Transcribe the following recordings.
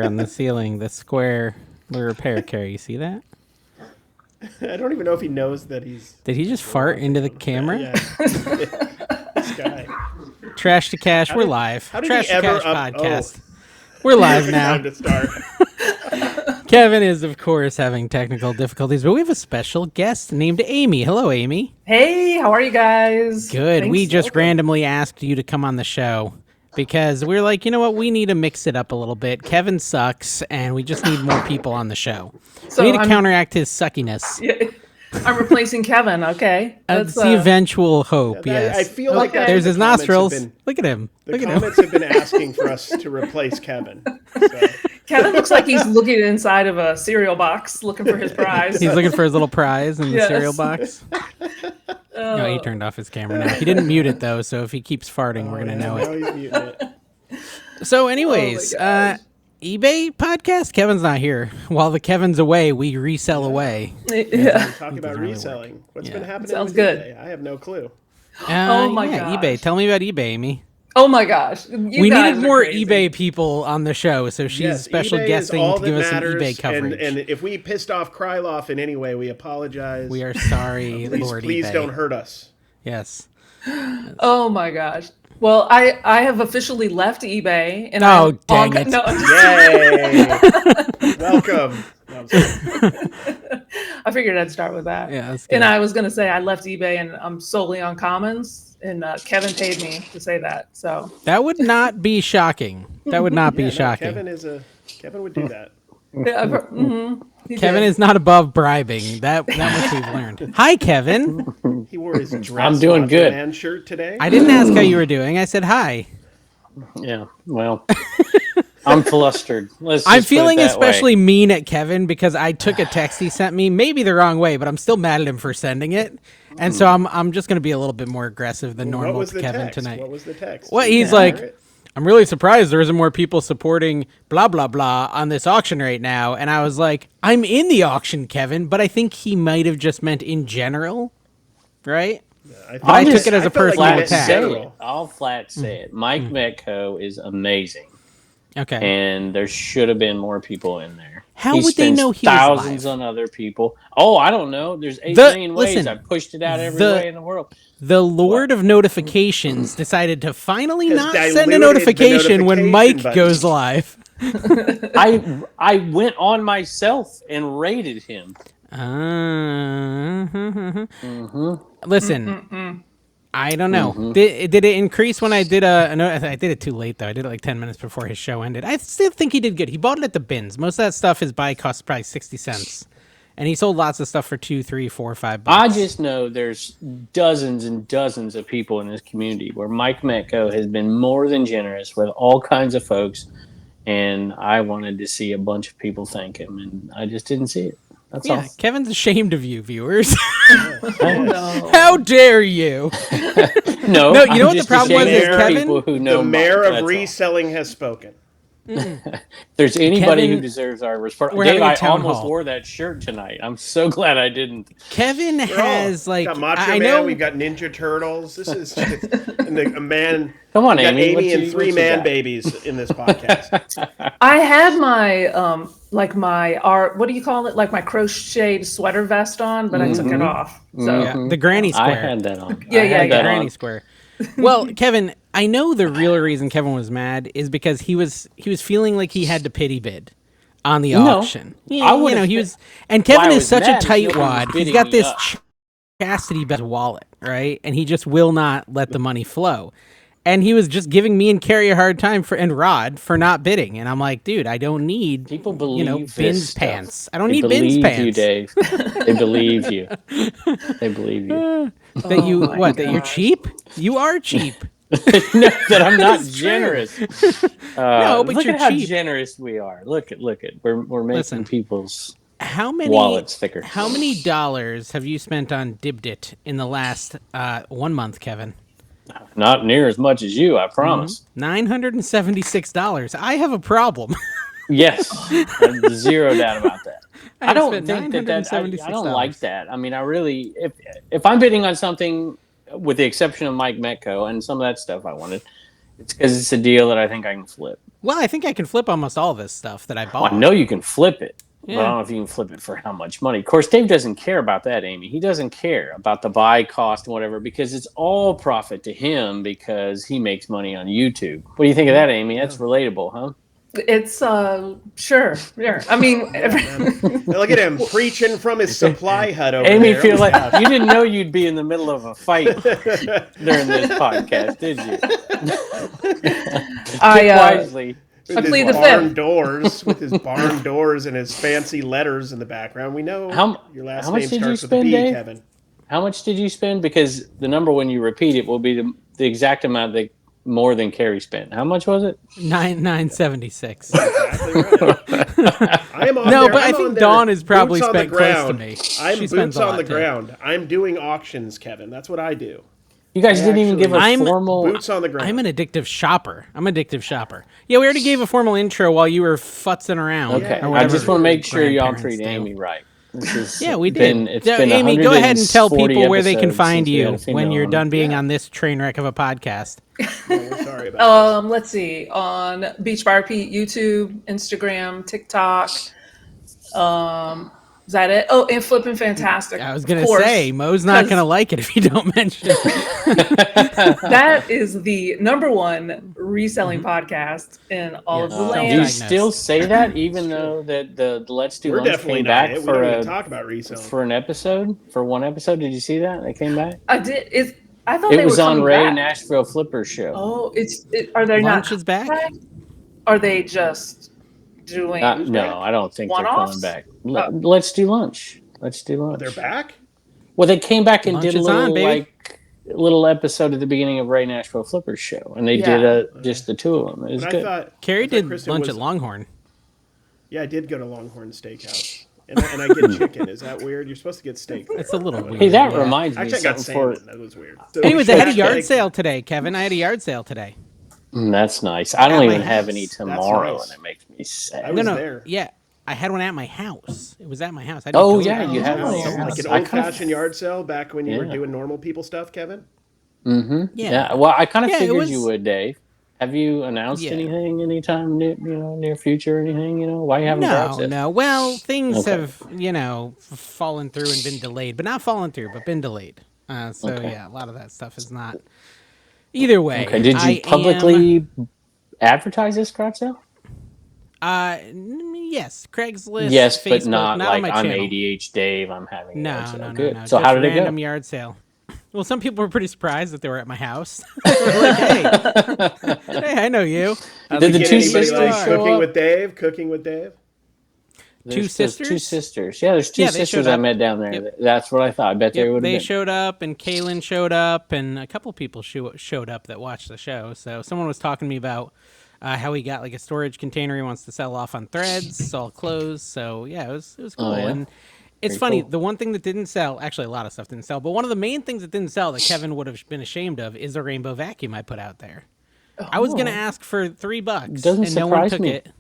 on the ceiling, the square repair care. You see that? I don't even know if he knows that he's... Did he just fart into the camera? Yeah. This guy. Trash to Cash, we're live. How did Trash he to ever Cash podcast. Oh. We're live now. Time to start. Kevin is, of course, having technical difficulties, but we have a special guest named Amy. Hello, Amy. Hey, how are you guys? Good. Thanks. We just randomly asked you to come on the show because we're like, you know what? We need to mix it up a little bit. Kevin sucks, and we just need more people on the show. So we need to counteract his suckiness. Yeah, I'm replacing Kevin, okay? That's the eventual hope, yes. I feel like there's his nostrils. Look at him. The comments have been asking for us to replace Kevin. So. Kevin looks like he's looking inside of a cereal box looking for his prize. He's looking for his little prize in the cereal box. No, he turned off his camera now. He didn't mute it, though, so if he keeps farting, we're going to know it. He's muting it. So anyways, eBay podcast? Kevin's not here. While the Kevin's away, we resell away. Yeah. Talking about reselling. What's been happening Sounds with good. eBay? I have no clue. Oh my gosh. eBay. Tell me about eBay, Amy. Oh my gosh. We needed more eBay people on the show, so she's special eBay guesting to give us some matters, eBay coverage. And if we pissed off Kryloff in any way, we apologize. We are sorry, Lord please eBay. Don't hurt us. Yes. Oh my gosh. Well, I have officially left eBay. And dang it. No, Yay. Welcome. No, I figured I'd start with that. Yeah, that's good. And I was going to say I left eBay and I'm solely on Commons. And Kevin paid me to say that. So that would not be shocking. That would not be shocking. Kevin would do that. Kevin is not above bribing. That much we've learned. Hi, Kevin. He wore his dress. I'm doing good. Man shirt today. I didn't ask how you were doing. I said hi. Yeah, well, I'm flustered. I'm feeling especially mean at Kevin because I took a text he sent me, maybe the wrong way, but I'm still mad at him for sending it. And so I'm just going to be a little bit more aggressive than normal with Kevin tonight. What was the text? Well, he's like, I'm really surprised there isn't more people supporting blah, blah, blah on this auction right now. And I was like, I'm in the auction, Kevin, but I think he might have just meant in general, right? I took it as a personal attack. I'll flat say it. Mike Metco is amazing. Okay. And there should have been more people in there. How would they know he was thousands live? On other people. Oh, I don't know. There's 8 million ways. I pushed it out every way in the world. The Lord of Notifications decided to finally not send a notification when Mike goes live. I went on myself and rated him. Listen, I don't know. Did it increase when I did I did it too late, though. I did it like 10 minutes before his show ended. I still think he did good. He bought it at the bins. Most of that stuff his buy cost probably 60 cents. And he sold lots of stuff for $2, $3, $4, $5. I just know there's dozens and dozens of people in this community where Mike Metco has been more than generous with all kinds of folks. And I wanted to see a bunch of people thank him, and I just didn't see it. That's all. Kevin's ashamed of you, viewers. No. How dare you? No, you know what the problem was is Kevin? Who know the mayor Mike, of reselling has spoken. There's anybody who deserves our response. Dave, I almost hall. wore that shirt tonight. I'm so glad I didn't. Kevin has we've got Macho Man, we've got Ninja Turtles. This is a man. Come on, Amy and 3 man babies in this podcast. I had my my art. What do you call it? Like my crocheted sweater vest on, but I took it off. So the granny square. I had that on. Yeah, granny square. Well, Kevin, I know the real reason Kevin was mad is because he was feeling like he had to pity bid on the auction. Yeah, he was, and Kevin is such a tightwad. He's got this chastity belt wallet, right? And he just will not let the money flow. And he was just giving me and Carrie a hard time and Rod for not bidding. And I'm like, dude, I don't need people believe bins pants. I don't need bins pants. You, Dave. They believe you. They believe you. That you're cheap? You are cheap. No, that I'm not generous. No, but look you're at how cheap. generous we are. Look at we're making people's wallets thicker. How many dollars have you spent on Dibdit in the last 1 month, Kevin? Not near as much as you, I promise. $976. I have a problem. Yes, zero doubt about that. I don't think that I don't like that. I mean, I really, if I'm bidding on something, with the exception of Mike Metco and some of that stuff I wanted, It's because it's a deal that I think I can flip. Well, I think I can flip almost all this stuff that I bought. Well, I know you can flip it, Yeah. but I don't know if you can flip it for how much money. Of course, Dave doesn't care about that, Amy. He doesn't care about the buy cost and whatever because it's all profit to him because he makes money on YouTube. What do you think of that, Amy? That's relatable, huh? It's sure. I mean, look at him preaching from his supply hut over Amy, there. feel like you didn't know you'd be in the middle of a fight during this podcast, did you? Wisely. With his barn doors, with his barn doors and his fancy letters in the background. We know your last name starts with a B, Dave? Kevin. How much did you spend? Because the number when you repeat it will be the exact amount that more than Carrie spent. How much was it? $9.76. Exactly right. I am on no, there. but I think Dawn has probably spent close to me. I'm boots on the ground. I'm doing auctions, Kevin. That's what I do. You guys didn't even give a formal boots on the ground. I'm an addictive shopper. Yeah, we already gave a formal intro while you were futzing around. Okay, I just want to make sure y'all treat Amy right. We did. Amy, go ahead and tell people where they can find you when you're done being on this train wreck of a podcast. We're sorry about this. Let's see. On Beach Bar Pete, YouTube, Instagram, TikTok. Is that it? Oh, and Flippin' Fantastic. I was going to say, Mo's not going to like it if you don't mention it. That is the #1 reselling podcast in all of the land. Do you still say that, even though that the Let's Do Lunch came back talk about reselling for an episode? For one episode, did you see that? They came back? I did. I thought it was on Ray back. Nashville Flipper show. Oh, are they Lunch not is back? Are they just doing? No, I don't think one-offs? they're coming back. Let's do lunch. Let's do lunch. They're back? Well, they came back and lunch did a little episode at the beginning of Ray Nashville Flipper show, and they did just the two of them. It was good. Carrie did lunch at Longhorn. Yeah, I did go to Longhorn Steakhouse. And I get chicken. Is that weird? You're supposed to get steak. It's a little weird. Hey, that reminds me. Actually, I got salmon. That was weird. So anyways, I had a yard sale today, Kevin. I had a yard sale today. That's nice. I don't even have any tomorrow, and it makes me sad. I was there. Yeah, I had one at my house. It was at my house. You had one at your house. Like an old-fashioned yard sale back when you were doing normal people stuff, Kevin? Mm-hmm. Yeah. Well, I kind of figured you would, Dave. Have you announced anything anytime near future or anything? Why you haven't dropped it? No. Well, things have fallen through and been delayed, but not fallen through, but been delayed. A lot of that stuff is not. Either way. Okay. Did you publicly advertise this garage sale? Yes, Craigslist. Yes, Facebook, but not like on my I'm channel. ADH Dave. I'm having no. Good. So how did it go? Random yard sale. Well, some people were pretty surprised that they were at my house. They were like, hey, I know you. Did the two sisters cooking with Dave? Cooking with Dave? Two sisters? Two sisters. Yeah, there's two sisters I met down there. Yep. That's what I thought. I bet they would have been. They showed up, and Kaylin showed up, and a couple people showed up that watched the show. So someone was talking to me about how he got like a storage container he wants to sell off on Threads. It's all closed. So yeah, it was cool. And it's funny. Cool. The one thing that didn't sell, actually a lot of stuff didn't sell, but one of the main things that didn't sell that Kevin would have been ashamed of is a rainbow vacuum I put out there. Oh. I was going to ask for $3, and no one took it.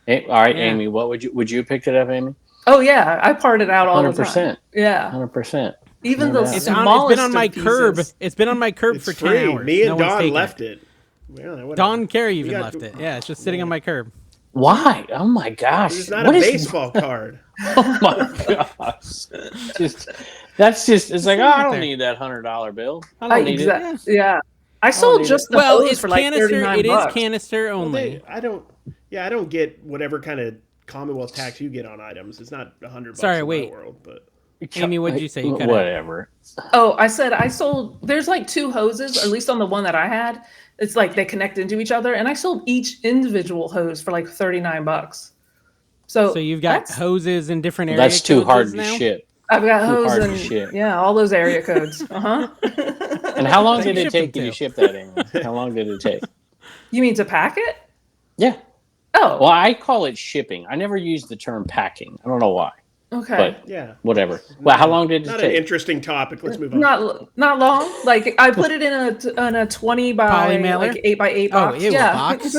Hey, all right, Amy, what would you have picked it up, Amy? Oh yeah, I part it out all 100%. the time. Yeah, 100%. Even the it's smallest. It's been on my curb. It's been on my curb for 10 hours. Me and Dawn left it. Well, Dawn and Carrie even left it. Yeah, it's just sitting on my curb. Why? Oh my gosh! It's not a baseball card. Oh my gosh! It's like I don't need that $100 bill. I don't need it. Yeah, I sold just the hose for like $39. It is canister only. I don't get whatever kind of Commonwealth tax you get on items. It's not $100. Sorry, in wait. my world, but Amy, what did you say? You whatever. Oh, I said I sold. There's like 2 hoses, or at least on the one that I had. It's like they connect into each other, and I sold each individual hose for like $39. So you've got hoses in different areas. That's too hard to ship. I've got hose and all those area codes. And how long did it take you to ship that, Amy? How long did it take? You mean to pack it? Yeah. Oh. Well, I call it shipping. I never use the term packing. I don't know why. Okay. But whatever. Well, how long did it take? Not an interesting topic. Let's move on. Not long. Like I put it in a 20 by like 8 by 8 box. Box.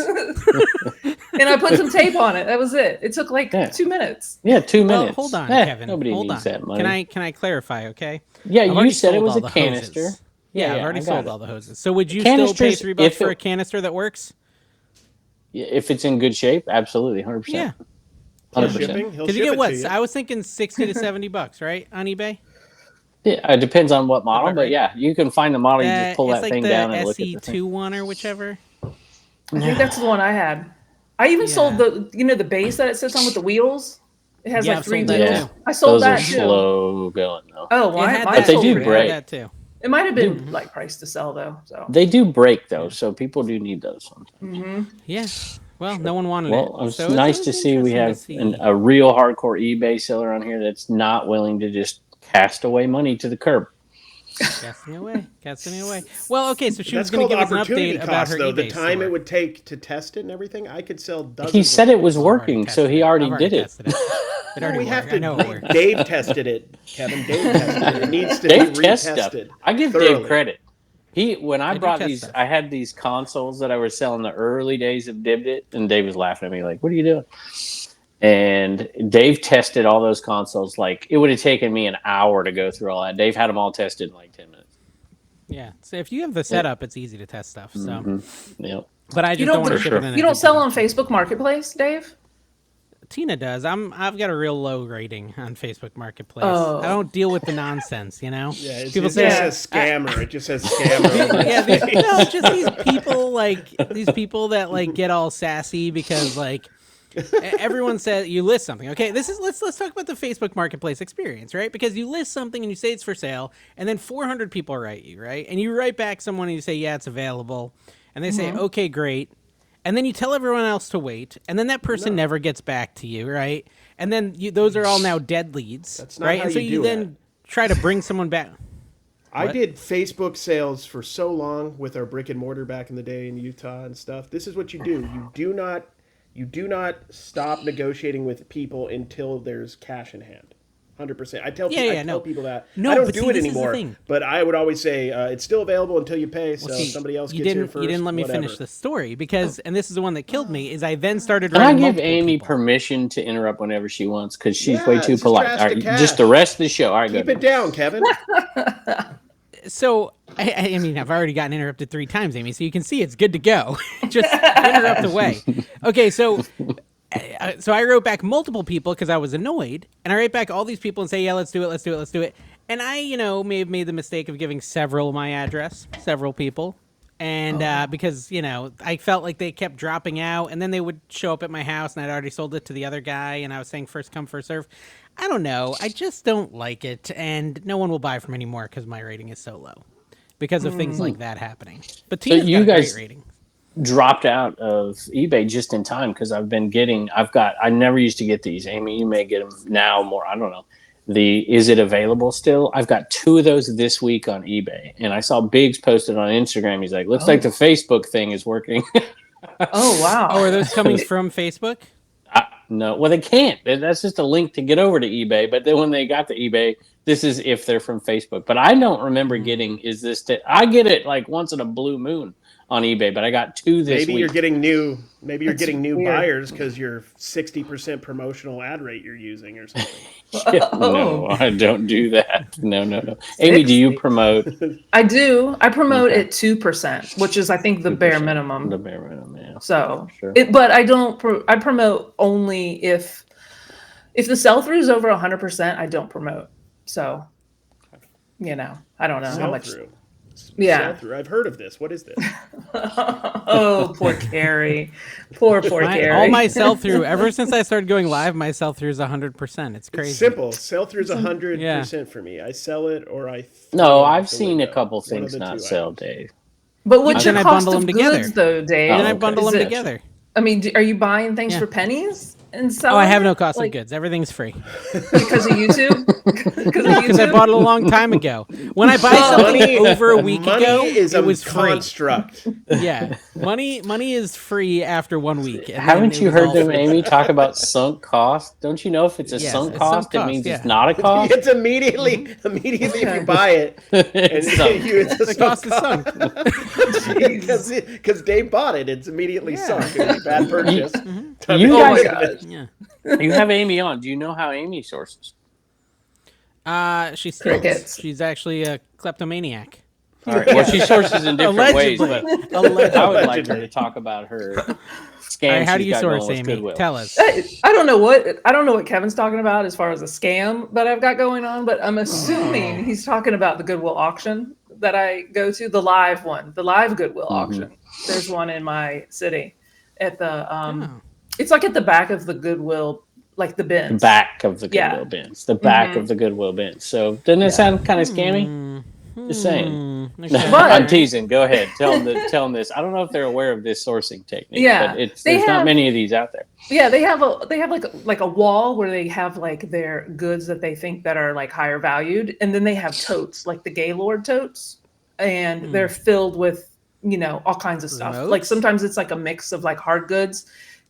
And I put some tape on it. That was it. It took like 2 minutes. Yeah, 2 minutes. Well, hold on, Kevin. Nobody needs that money. Can I clarify? Okay. Yeah, you said it was a canister. Hoses. Yeah, I've already sold all the hoses. So would you still pay $3 for a canister that works? If it's in good shape, absolutely, 100%. Yeah. 100%. Because you get what? I was thinking $60 to $70, right, on eBay. Yeah, it depends on what model, but yeah, you can find the model. You just pull that thing down and look at the thing. SE2 one or whichever. I think that's the one I had. I even sold the base that it sits on with the wheels. It has like 3 wheels. Yeah. I sold that too. Those are slow going though. Oh, well, but they do break. That too. It might have been like priced to sell though. So they do break though, so people do need those sometimes. Mm-hmm. Yeah. Well, no one wanted it. Well, it's nice to see we have a real hardcore eBay seller on here that's not willing to just cast away money to the curb. Casting away. Well, okay, so she was going to give us an update about her eBay The time store. it would take to test it and everything, I could sell dozens. He said it was working, so he already did it. It already worked. I know it worked. Dave tested it, Kevin. Dave tested it. It needs to be retested. I give Dave credit. When I brought these, I had these consoles that I was selling the early days of Dibbed It, and Dave was laughing at me like, "What are you doing?" And Dave tested all those consoles. Like, it would have taken me an hour to go through all that. Dave had them all tested in like 10 minutes. Yeah. So if you have the setup, it's easy to test stuff. So. Mm-hmm. Yep. But I just don't want to ship it in. You don't sell on Facebook Marketplace, Dave? Tina does. I've got a real low rating on Facebook Marketplace. I don't deal with the nonsense, you know. Yeah, people say it says scammer. It just says scammer. It's just these people that like get all sassy because like everyone says you list something. Okay, let's talk about the Facebook Marketplace experience, right? Because you list something and you say it's for sale, and then 400 people write you, right? And you write back someone and you say, yeah, it's available, and they say, okay, great. And then you tell everyone else to wait, and then that person never gets back to you, right? And then those are all now dead leads, That's not right? how And so you you do then it. try to bring someone back. I did Facebook sales for so long with our brick and mortar back in the day in Utah and stuff. This is what you do. You do not stop negotiating with people until there's cash in hand. 100%. I tell people that. I don't do it anymore. But I would always say it's still available until you pay. So somebody else gets here first. You didn't let me finish the story because, and this is the one that killed me, is I then started. And I give Amy permission to interrupt whenever she wants because she's way too polite. All right, just the rest of the show. All right, keep it down, Kevin. So I mean, I've already gotten interrupted 3 times, Amy. So you can see it's good to go. Just interrupt away. Okay, so I wrote back multiple people because I was annoyed, and I write back all these people and say, yeah, let's do it. And I, may have made the mistake of giving several people. And because, I felt like they kept dropping out, and then they would show up at my house, and I'd already sold it to the other guy, and I was saying first come, first serve. I don't know. I just don't like it, and no one will buy from me anymore because my rating is so low because of things like that happening. But Tina's got a great rating. Dropped out of eBay just in time because I never used to get these. Amy, you may get them now more. I don't know. Is it available still? I've got 2 of those this week on eBay, and I saw Biggs posted on Instagram. He's like, looks like the Facebook thing is working. Oh, wow. Oh, are those coming from Facebook? No, well, they can't. That's just a link to get over to eBay. But then when they got to eBay, this is if they're from Facebook. But I don't remember getting, I get it like once in a blue moon on eBay, but I got 2 this week. Maybe you're getting new buyers because your 60% promotional ad rate you're using or something. No, I don't do that. No. Amy, do you promote? I do. I promote at 2%, which is I think the bare minimum. The bare minimum, yeah. So, sure. But I don't. I promote only if the sell through is over 100%. I don't promote. So, I don't know how much. Yeah, I've heard of this. What is this? Oh, poor Carrie. Poor Carrie. All my sell-through, ever since I started going live, my sell-through is 100%. It's crazy. It's simple. Sell-through is 100% for me. I sell it or I. No, I've seen a couple things not sell, Dave. But what's your cost of goods, though, Dave? Then I bundle them together. I mean, are you buying things for pennies and selling? Oh, I have no cost of goods. Everything's free. Because of YouTube? Because I bought it a long time ago. When I buy something over a week ago, it was free. Yeah, money is free after 1 week. Haven't you heard them, Amy, talk about sunk cost? Don't you know if it's a sunk cost, it means it's not a cost? It's immediately if you buy it, the cost is sunk. Because Dave bought it, it's immediately sunk. It was a bad purchase. You have Amy on. Do you know how Amy sources? She steals. She's actually a kleptomaniac. All right. Well, she sources in different ways, but I would like her to talk about her scam. Right, how do you source, Amy? Goodwill. Tell us. I don't know what Kevin's talking about as far as a scam that I've got going on, but I'm assuming he's talking about the Goodwill auction that I go to, the live one, the live Goodwill auction. There's one in my city at the it's like at the back of the Goodwill, like the bins. The back of the Goodwill bins. The back of the Goodwill bins. So doesn't it sound kind of scammy? Just saying. Okay. I'm teasing. Go ahead. Tell them this. I don't know if they're aware of this sourcing technique. Yeah, but there's not many of these out there. Yeah, they have like a wall where they have like their goods that they think that are like higher valued, and then they have totes, like the Gaylord totes, and they're filled with all kinds of stuff. Remotes? Like sometimes it's like a mix of like hard goods.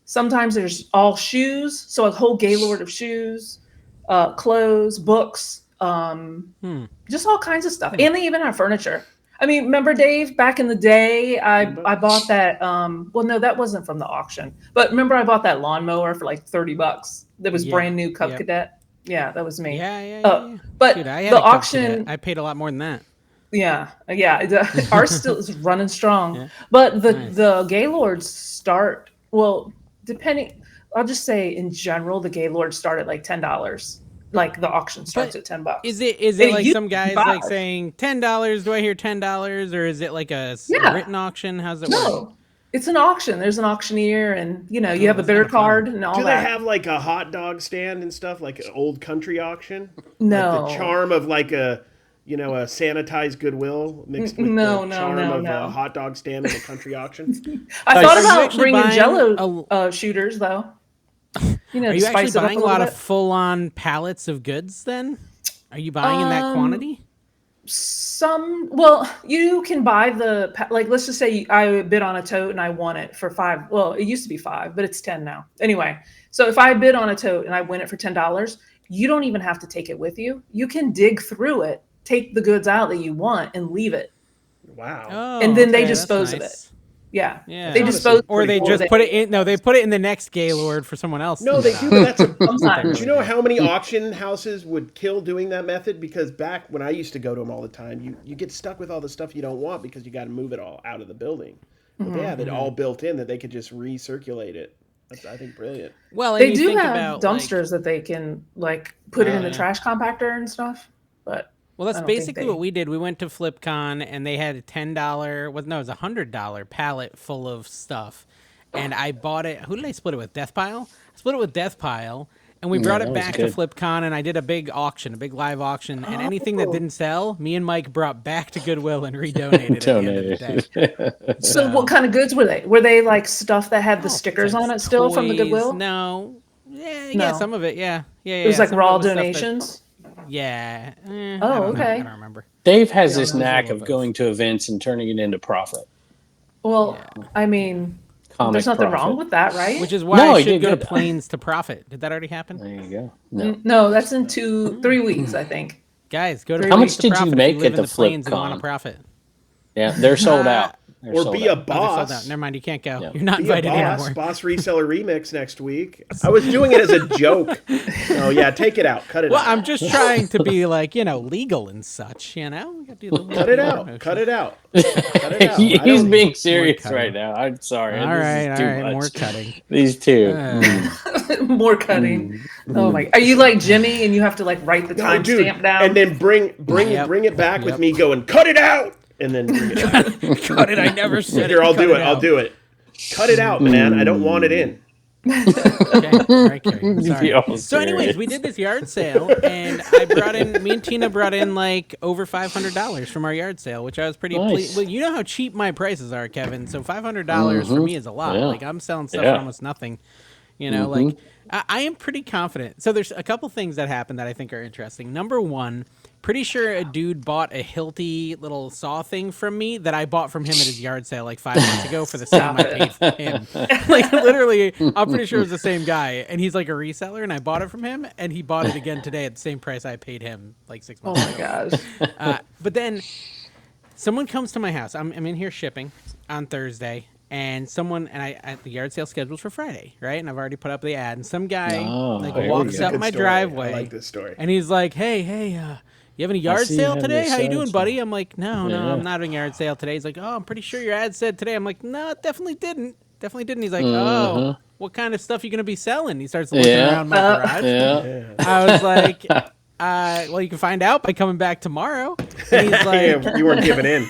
Sometimes there's all shoes, so a whole Gaylord of shoes, clothes, books. Just all kinds of stuff, and they even have furniture. I mean, remember Dave? Back in the day, I bought that. Well, no, that wasn't from the auction, but remember I bought that lawnmower for like $30. That was brand new Cub Cadet. Yeah, that was me. Yeah. But dude, I had the a Cub auction, Cadet. I paid a lot more than that. Yeah. Ours still is running strong, but the Gaylords start depending. I'll just say in general, the Gaylords start at like $10. Like the auction starts at $10. Is it like some guys like saying $10? Do I hear $10? Or is it like a written auction? How's it work? No, it's an auction. There's an auctioneer, and you have a bidder card and all that. Do they have like a hot dog stand and stuff, like an old country auction? No. Like the charm of like a sanitized Goodwill mixed with the charm of a hot dog stand at a country auction. I thought about bringing Jello shooters though. Are you actually buying a lot of full-on pallets of goods then? Are you buying in that quantity? You can buy let's just say I bid on a tote and I won it for $5. Well, it used to be $5, but it's $10 now. Anyway, so if I bid on a tote and I win it for $10, you don't even have to take it with you. You can dig through it, take the goods out that you want, and leave it. Wow. Oh, and then they dispose of it. Yeah. They dispose, or they just put it in. No, they put it in the next Gaylord for someone else. No, they do. But that's do you know how many auction houses would kill doing that method? Because back when I used to go to them all the time, you get stuck with all the stuff you don't want because you got to move it all out of the building. But they have it all built in that they could just recirculate it. That's, I think, brilliant. Well, they do have dumpsters that they can put it in the trash compactor and stuff. But that's basically what we did. We went to Flipcon and they had a $10, it was $100 pallet full of stuff. And I bought it. Who did I split it with? Death Pile? I split it with Death Pile. And we brought it back to Flipcon and I did a big auction, a big live auction. And anything that didn't sell, me and Mike brought back to Goodwill and redonated at the end of the day. So what kind of goods were they? Were they like stuff that had the stickers on it still from the Goodwill? No. Yeah, some of it, yeah. It was like raw donations? Yeah. Okay. I don't remember. Dave has this knack of going to events and turning it into profit. Well, I mean, there's nothing wrong with that, right? Which is why I should go to Plains to profit. Did that already happen? There you go. No, that's in 3 weeks, I think. Guys, go to How much did you make at the Plains and want Flipcon? to profit. Yeah, they're sold out. Or be a boss. Never mind, you can't go. Yeah. You're not invited anymore. Boss Reseller Remix next week. I was doing it as a joke. Oh yeah, take it out. Cut it out. Well, I'm just trying to be legal and such, Cut it out. Cut it out. He's being serious right now. I'm sorry. All right. More cutting. These two. More cutting. Oh my! Are you like Jimmy and you have to write the timestamp down and then bring it back with me going, cut it out. And then bring it out. Cut it. I never said Here, I'll do it. Cut it out, man. I don't want it in. Okay. All right, Sorry. So anyways, we did this yard sale and me and Tina brought in over $500 from our yard sale, which I was pretty pleased. Well, you know how cheap my prices are, Kevin. So $500 for me is a lot. Yeah. I'm selling stuff for almost nothing. I am pretty confident. So there's a couple things that happened that I think are interesting. Number one, pretty sure a dude bought a Hilti little saw thing from me that I bought from him at his yard sale 5 months ago for the same I paid for him. Literally, I'm pretty sure it was the same guy. And he's a reseller, and I bought it from him, and he bought it again today at the same price I paid him 6 months ago. Oh my gosh. But then someone comes to my house. I'm in here shipping on Thursday. and the yard sale scheduled for Friday, right? And I've already put up the ad, and some guy there walks we go. up my story. driveway. I like this story. And he's like, hey, you have any yard see you sale have today? your How you yard doing, sale." buddy? I'm like, no, Yeah. I'm not having a yard sale today. He's like, oh, I'm pretty sure your ad said today. I'm like, no, it definitely didn't. He's like, oh, what kind of stuff are you going to be selling? He starts looking around my garage. Yeah. I was like, well, you can find out by coming back tomorrow. And he's like, You weren't giving in.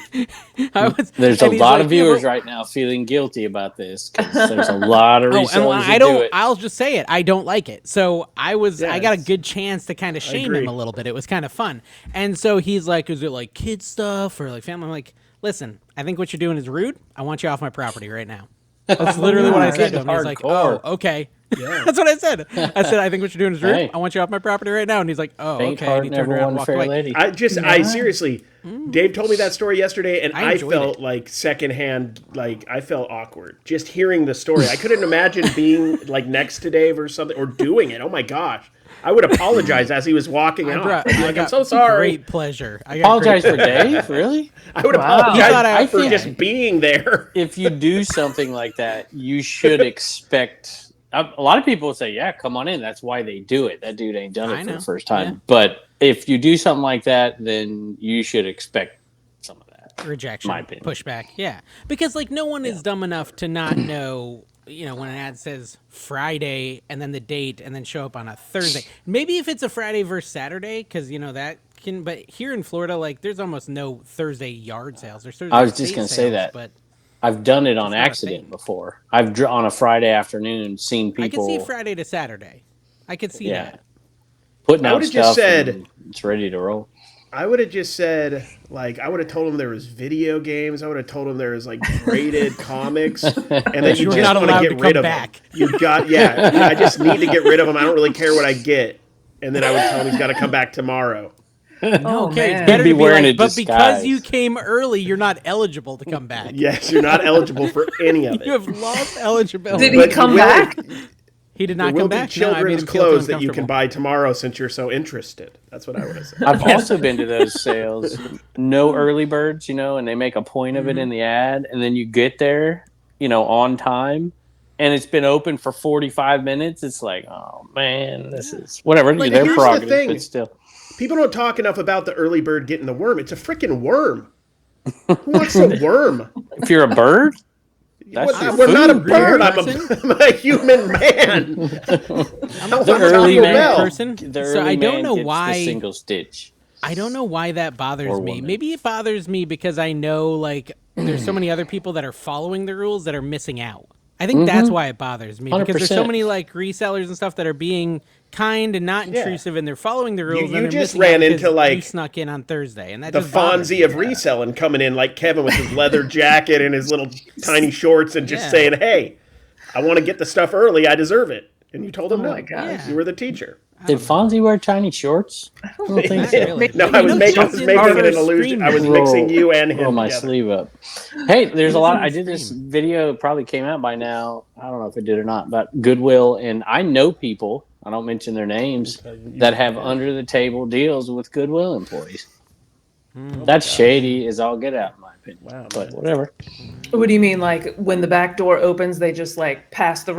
There's a lot of viewers right now feeling guilty about this because there's a lot of resellers that do it. I'll just say it. I don't like it. So I got a good chance to kind of shame him a little bit. It was kind of fun. And so he's like, is it like kid stuff or like family? I'm like, listen, I think what you're doing is rude. I want you off my property right now. That's literally what I said to him. He's like, oh, okay. Yeah. That's what I said. I said, I think what you're doing is rude. Hey. I want you off my property right now. And he's like, oh, Faint okay. heart And he turned never around and won walked fair away. lady. I seriously, Dave told me that story yesterday, and I enjoyed felt it. like secondhand, like I felt awkward just hearing the story. I couldn't imagine being like next to Dave or something or doing it. Oh my gosh. I would apologize as he was walking out. I'm so sorry. Great pleasure. Apologize for Dave? Really? I would apologize for think- just being there. If you do something like that, you should expect. A lot of people say, "Yeah, come on in." That's why they do it. That dude ain't done it for the first time. Yeah. But if you do something like that, then you should expect some of that rejection, my opinion. Pushback. Yeah, because like no one is dumb enough to not know. When an ad says Friday and then the date and then show up on a Thursday. Maybe if it's a Friday versus Saturday, because that can. But here in Florida, like there's almost no Thursday yard sales. There's Thursday I was just gonna say that, but I've done it on accident before. I've on a Friday afternoon seen people. I can see Friday to Saturday. I could see that. Putting out stuff. Just said it's ready to roll. I would have just said, like, I would have told him there was video games. I would have told him there was like graded comics, and then you just want to get rid of them. You got, I just need to get rid of them. I don't really care what I get, and then I would tell him he's got to come back tomorrow. Okay, it's better to be wearing a disguise. But because you came early, you're not eligible to come back. Yes, you're not eligible for any of it. You have lost eligibility. Did he come back? He did not come back. There will be children's clothes that you can buy tomorrow since you're so interested. That's what I would have said. I've also been to those sales. No early birds, and they make a point of it in the ad. And then you get there, on time. And it's been open for 45 minutes. It's like, oh, man, this is whatever. Like, their prerogative, but still. People don't talk enough about the early bird getting the worm. It's a freaking worm. Who wants a worm? If you're a bird? We're not a bird. I'm a human man. The early man person. So I don't know why the single stitch. I don't know why that bothers me. Maybe it bothers me because I know like there's so many other people that are following the rules that are missing out. I think that's why it bothers me 100%. because there's so many like resellers and stuff that are being kind and not intrusive and they're following the rules. You just ran into like you snuck in on Thursday and that the Fonzie of reselling coming in like Kevin with his leather jacket and his little tiny shorts and just saying, "Hey, I want to get the stuff early. I deserve it." And you told him no. You were the teacher. Did Fonzie wear tiny shorts? I don't think so. Really. No, I was making it an illusion. I was mixing you and him. Roll my sleeve up. Hey, there's a lot. I did this video. Probably came out by now. I don't know if it did or not. About Goodwill, and I know people. I don't mention their names that have under the table deals with Goodwill employees. That's shady as all get out, in my opinion. Wow, but whatever. What do you mean? Like when the back door opens, they just like pass the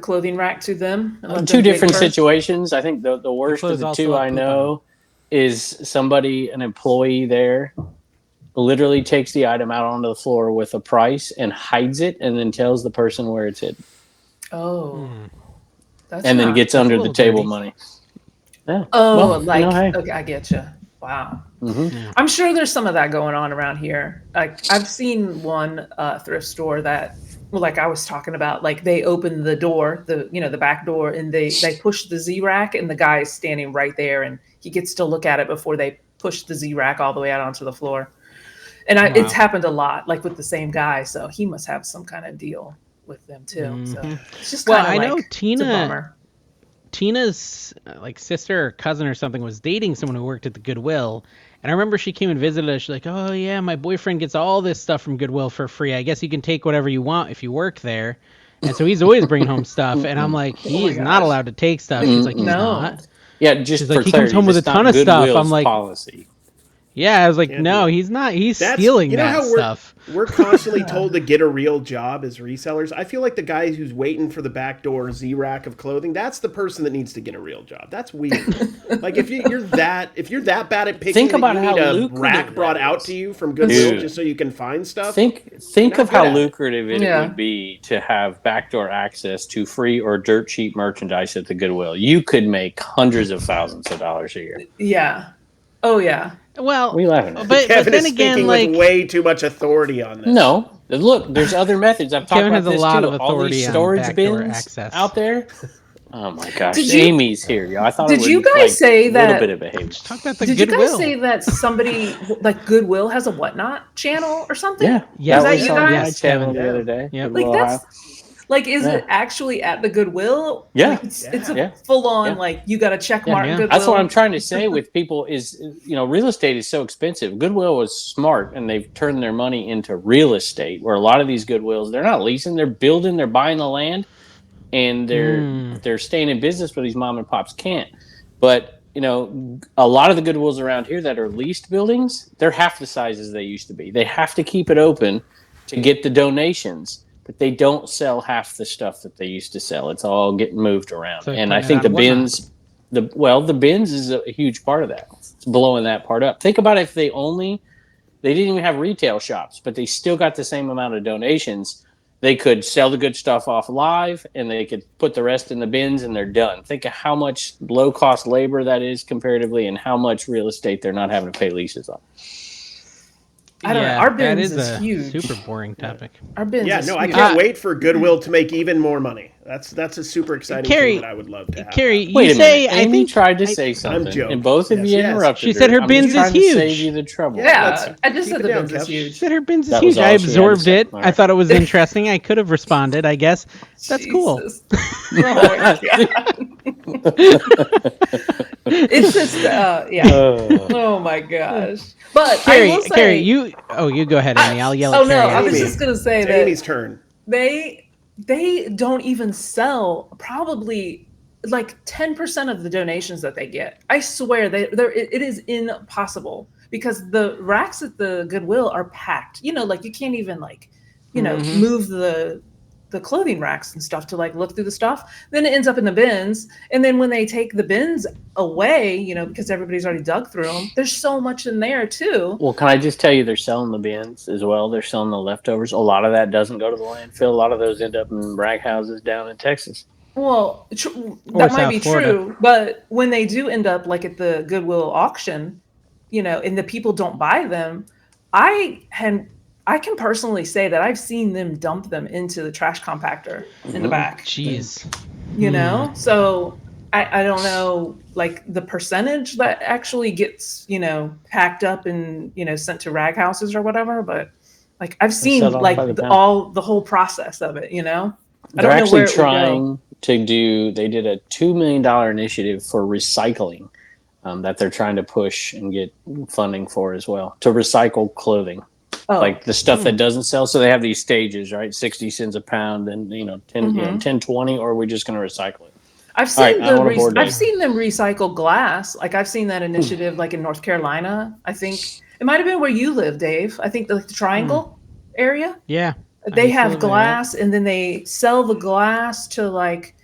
clothing rack to them? Two different situations. I think the worst of the two I know is somebody, an employee there, literally takes the item out onto the floor with a price and hides it and then tells the person where it's hidden. Oh. And then gets under the table money. Yeah. Oh, okay, I get you. Wow. Mm-hmm. Yeah. I'm sure there's some of that going on around here. Like I've seen one thrift store that, like I was talking about, like they open the door, the back door, and they push the Z rack, and the guy is standing right there, and he gets to look at it before they push the Z rack all the way out onto the floor. And it's happened a lot, like with the same guy. So he must have some kind of deal with them too. Mm-hmm. So it's just kind of I know Tina's like sister or cousin or something was dating someone who worked at the Goodwill. And I remember she came and visited us. She's like, "Oh yeah, my boyfriend gets all this stuff from Goodwill for free. I guess you can take whatever you want if you work there." And so he's always bringing home stuff. And I'm like, he is not allowed to take stuff. She's like, no. Yeah, just like, he comes home with a ton of stuff. I'm like, policy. Yeah, I was like, no, he's not. He's stealing that stuff. We're constantly told to get a real job as resellers. I feel like the guy who's waiting for the back door Z-rack of clothing, that's the person that needs to get a real job. That's weird. Like if you're that bad at picking, think about how you need a rack brought out to you from Goodwill just so you can find stuff. Think of how lucrative it would be to have backdoor access to free or dirt cheap merchandise at the Goodwill. You could make hundreds of thousands of dollars a year. Yeah. Oh yeah. Well, but then again, like with way too much authority on this. No, look, there's other methods. I've talked Kevin about has this a lot too. of authority all these on storage bins access out there. Oh my gosh, Amy's here. I thought. Did you guys say that? A little bit of behavior. Talk about the Did Goodwill. you guys say that somebody like Goodwill has a whatnot channel or something? Yeah. Is that you guys? My channel the other day. Yeah. Like that's. Like, is it actually at the Goodwill? Yeah. Like it's a full-on, like, you got to check mark Goodwill. That's what I'm trying to say with people is, real estate is so expensive. Goodwill was smart, and they've turned their money into real estate, where a lot of these Goodwills, they're not leasing, they're building, they're buying the land, and they're staying in business, but these mom and pops can't. But, a lot of the Goodwills around here that are leased buildings, they're half the size as they used to be. They have to keep it open to get the donations. But they don't sell half the stuff that they used to sell. It's all getting moved around. So and I think the bins, the bins is a huge part of that. It's blowing that part up. Think about if they didn't even have retail shops, but they still got the same amount of donations. They could sell the good stuff off live, and they could put the rest in the bins, and they're done. Think of how much low-cost labor that is comparatively, and how much real estate they're not having to pay leases on. I don't know. Our bins is huge. Super boring topic. Our bins. Yeah, no, I can't wait for Goodwill to make even more money. That's a super exciting thing that I would love to have. Carrie, wait a minute. Amy tried to say something, and both of you interrupted. She said her bins is huge. To save you the trouble. Yeah, I just said the bins is huge. She said her bins is huge. I absorbed it. I thought it was interesting. I could have responded. I guess that's cool. Oh my God. It's just oh my gosh. But Carrie, I will say, Carrie, you go ahead, Amy. I'll yell at Carrie. I was just gonna say that Amy's turn. They don't even sell probably like 10% of the donations that they get. I swear it is impossible because the racks at the Goodwill are packed. Like you can't even move the clothing racks and stuff to like look through the stuff. Then it ends up in the bins. And then when they take the bins away, because everybody's already dug through them, there's so much in there too. Well, can I just tell you, they're selling the bins as well. They're selling the leftovers. A lot of that doesn't go to the landfill. A lot of those end up in rag houses down in Texas. Well, that might be true. But when they do end up like at the Goodwill auction, and the people don't buy them, I can personally say that I've seen them dump them into the trash compactor in the back. Jeez. So I don't know, like the percentage that actually gets, packed up and, sent to rag houses or whatever. But like I've seen like the whole process of it, They're actually trying to they did a $2 million initiative for recycling that they're trying to push and get funding for as well, to recycle clothing. Like the stuff that doesn't sell. So they have these stages, right? 60 cents a pound and, 10, 20, or we're just going to recycle it. I've seen them recycle glass. Like I've seen that initiative like in North Carolina. I think it might've been where you live, Dave. I think the Triangle area. Yeah. They have glass and then they sell the glass to like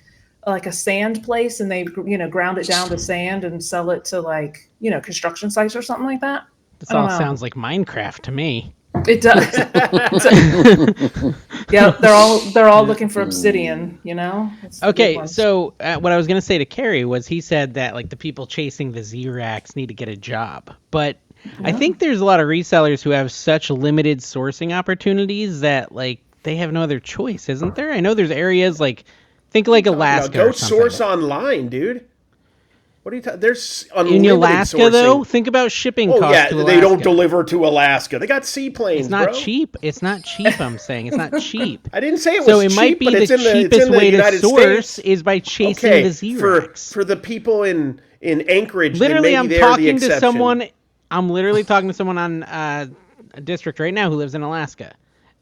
a sand place and they, ground it down to sand and sell it to like, construction sites or something like that. This all sounds like Minecraft to me. It does. Yeah, they're all looking for obsidian, Okay, so what I was going to say to Carrie was he said that like the people chasing the Z-Racks need to get a job. But I think there's a lot of resellers who have such limited sourcing opportunities that like they have no other choice, isn't there? I know there's areas like think like Alaska. Go source online, dude. What are you talking? There's unlimited in Alaska sourcing. Though. Think about shipping costs. Yeah, to they don't deliver to Alaska. They got seaplanes. It's not bro. cheap. It's not cheap. I'm saying it's not cheap. I didn't say it was so cheap. So it might be the cheapest way to source is by chasing the Z-Racks. For the people in Anchorage. Literally, I'm talking to someone. I'm literally talking to someone on a district right now who lives in Alaska.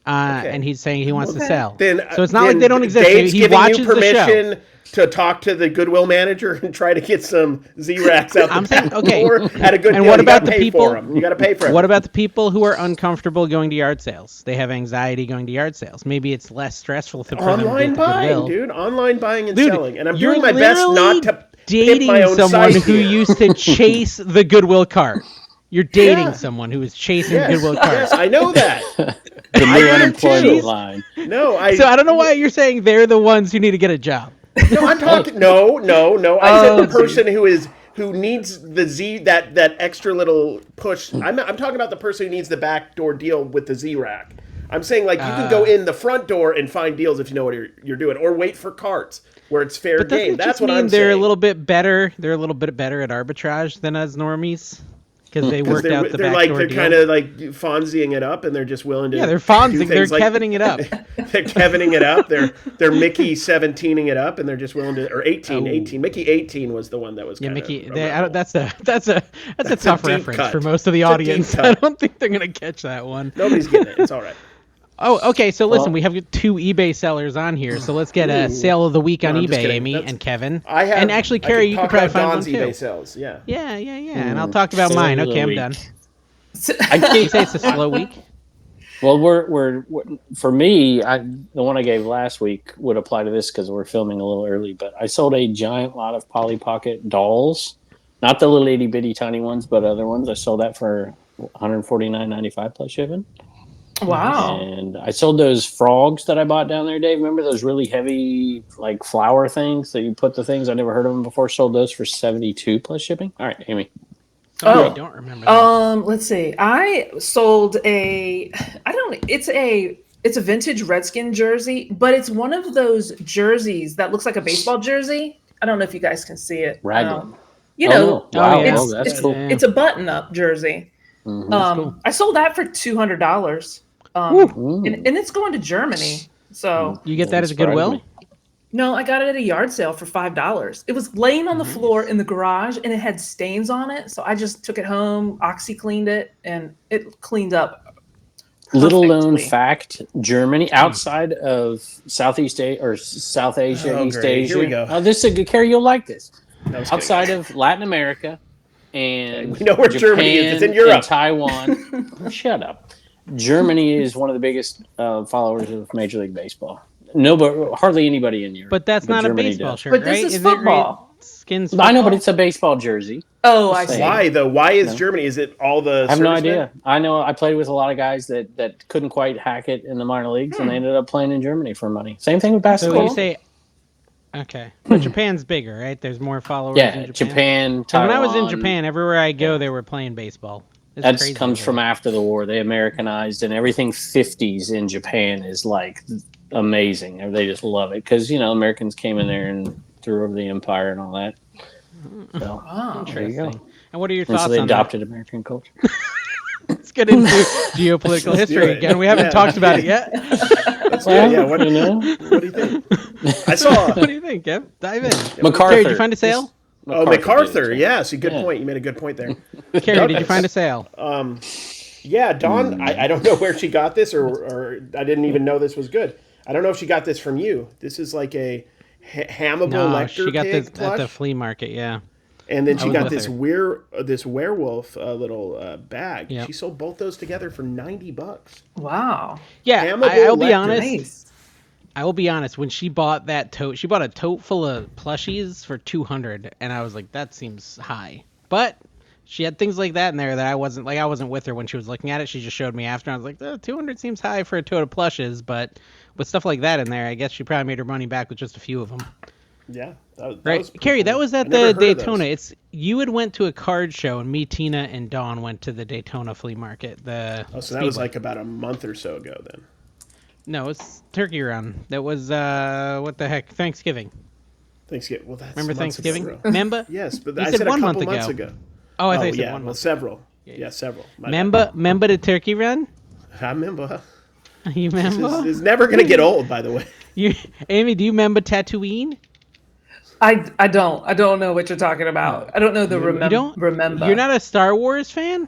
and he's saying he wants to sell. Then, so it's not like they don't exist. Dave's he watches you permission the show. to talk to the Goodwill manager and try to get some Z-Racks out the back door at a good and deal. what about the people? people? You got to pay for it. What about the people who are uncomfortable going to yard sales? They have anxiety going to yard sales. Maybe it's less stressful for them to Online go to buying, Goodwill. dude. Online buying and Dude, selling. And I'm you're doing my best not to dating my own someone site who here. used to chase the Goodwill cart. You're dating someone who is chasing Goodwill cart. Yes, I know that. The new unemployment line. No, So I don't know why you're saying they're the ones who need to get a job. No, I'm talking. No. I said the person who needs the Z that extra little push. I'm talking about the person who needs the backdoor deal with the Z-Rack. I'm saying like you can go in the front door and find deals if you know what you're doing, or wait for carts where it's fair game. That's what I'm saying. They're a little bit better. They're a little bit better at arbitrage than us normies. Because they worked out the backdoor they're deal. kind of like Fonzieing it up, and they're just willing to. Yeah, they're Fonzieing. They're like, Kevining it up. They're Kevining it up. They're Mickey 17ing it up, and they're just willing to, or 18. Mickey 18 was the one that was. Yeah, Mickey. That's That's a tough reference cut. for most of the audience. I don't think they're gonna catch that one. Nobody's getting it. It's all right. Oh, okay. So listen, we have 2 eBay sellers on here. So let's get a sale of the week on eBay, Amy and Kevin. And actually, Carrie, you can probably find one too. eBay sales. Yeah. Yeah. And I'll talk about mine. Okay, I'm done. I can't say it's a slow week. Well, we're for me, the one I gave last week would apply to this because we're filming a little early. But I sold a giant lot of Polly Pocket dolls, not the little itty bitty tiny ones, but other ones. I sold that for $149.95 plus shipping. Wow! And I sold those frogs that I bought down there, Dave. Remember those really heavy like flower things that you put the things? I never heard of them before. Sold those for $72 plus shipping. All right, Amy. I don't remember that. Let's see. I sold it's a vintage Redskin jersey, but it's one of those jerseys that looks like a baseball jersey. I don't know if you guys can see it. Raglan. Wow, that's cool. It's a button-up jersey. Mm-hmm. Cool. I sold that for $200. And it's going to Germany. So you get that as a Goodwill? No, I got it at a yard sale for $5. It was laying on the floor in the garage, and it had stains on it. So I just took it home, oxy-cleaned it, and it cleaned up perfectly. Little known fact: Germany, outside of Southeast Asia or South Asia, East Asia. Here we go. Oh, this is a good Carrie. You'll like this. Outside of Latin America and we know where Japan Germany is. It's in Europe. And Taiwan. Shut up. Germany is one of the biggest followers of Major League Baseball. No, but hardly anybody in Europe. But that's not Germany a baseball does. shirt, But right? this is football. Skins football? I know, but it's a baseball jersey. Oh, I see. Why though? Why is Germany? Is it all the? I have no servicemen? idea. I know I played with a lot of guys that couldn't quite hack it in the minor leagues, and they ended up playing in Germany for money. Same thing with basketball. So you say, okay, but Japan's bigger, right? There's more followers. in Japan, So Taiwan. when I was in Japan, everywhere I go, they were playing baseball. That comes from after the war. They Americanized, and everything 50s in Japan is like amazing. They just love it because Americans came in there and threw over the empire and all that. So, there you go. And what are your And thoughts so they on adopted American culture. Let's get into geopolitical history again. We haven't talked about it yet. Yeah. What do you think? I saw. What do you think, Kev? Dive in. MacArthur. Carrie, did you find a sale? MacArthur. Yes, a good point. You made a good point there. Carrie, did you find a sale? Yeah, Dawn. I don't know where she got this, or I didn't even know this was good. I don't know if she got this from you. This is like a Hannibal Lecter she got pig this plush. at the flea market. Yeah. And then she got with this her. this werewolf little bag. Yep. She sold both those together for $90. Wow. Yeah, Hannibal I'll be Lecter. honest. Nice. I will be honest. When she bought that tote, she bought a tote full of plushies for $200, and I was like, that seems high. But she had things like that in there that I wasn't with her when she was looking at it. She just showed me after, and I was like, 200 seems high for a tote of plushes, but with stuff like that in there, I guess she probably made her money back with just a few of them. Yeah, that Right, was Carrie, cool. that was at I never the heard of Daytona. those. You had went to a card show, and me, Tina, and Dawn went to the Daytona flea market. So that was Speedway. like about a month or so ago then. No, it's Turkey Run. That was what the heck? Thanksgiving. Thanksgiving. Well, that's Remember months Thanksgiving? ago. Remember? Yes, but You I said said 1 a month couple months ago. ago. Oh, I thought you said yeah, 1 well, month. several. Yeah, several. My Remember the Turkey Run? bad. I remember. You remember? It's never going to get old, by the way. Amy, do you remember Tatooine? I don't know what you're talking about. I don't know the remember. You're not a Star Wars fan?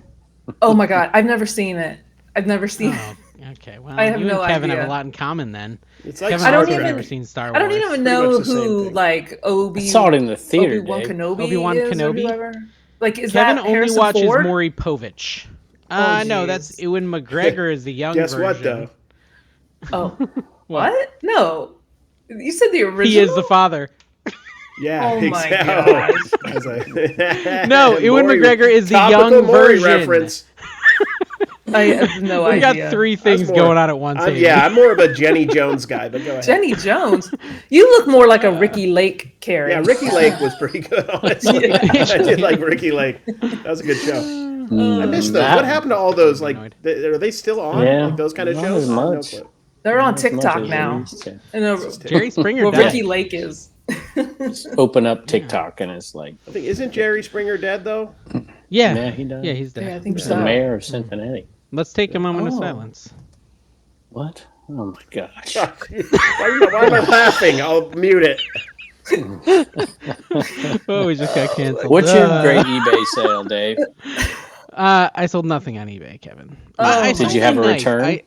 Oh my God. I've never seen it. I've never seen it. Okay, well, I have you no and Kevin idea. have a lot in common then. It's like Kevin I don't also even- never seen Star Wars. I don't even Pretty know much the same who thing. like I saw it in the theater, Obi-Wan Dave. Kenobi Obi-Wan is or Kenobi? whoever. Like, is Kevin that only Harrison watches Ford? Maury Povich. Oh, No, that's jeez. Ewan McGregor is the young Guess version. what though? Oh, what? No, you said the original. He is the father. Yeah, Oh my exactly. gosh. I was like, No, Ewan Maury- McGregor is the topical young Maury version. reference. I have no We idea. got three I was things more- going on at once. Amy. I'm more of a Jenny Jones guy, but go ahead. Jenny Jones. You look more like a Ricky Lake character. Yeah, Ricky Lake was pretty good, honestly. Yeah. I did like Ricky Lake. That was a good show. I missed those. That- What happened to all those? Like, Annoyed. are they still on? Yeah, Like those kind of not shows? as I have no much. clue. They're on Not as much TikTok as now. they used to. And Jerry Springer well, died. Ricky Lake is. Just open up TikTok and it's like, I think isn't Jerry Springer dead though? Yeah. yeah, he does. Yeah, he's dead. Yeah, I think He's so. the mayor of Cincinnati. Let's take a moment of Oh. silence. What? Oh my gosh. Why am I laughing? I'll mute it. Oh, we just got canceled. What's your great eBay sale, Dave? I sold nothing on eBay, Kevin. I Did sold you have a knife. return?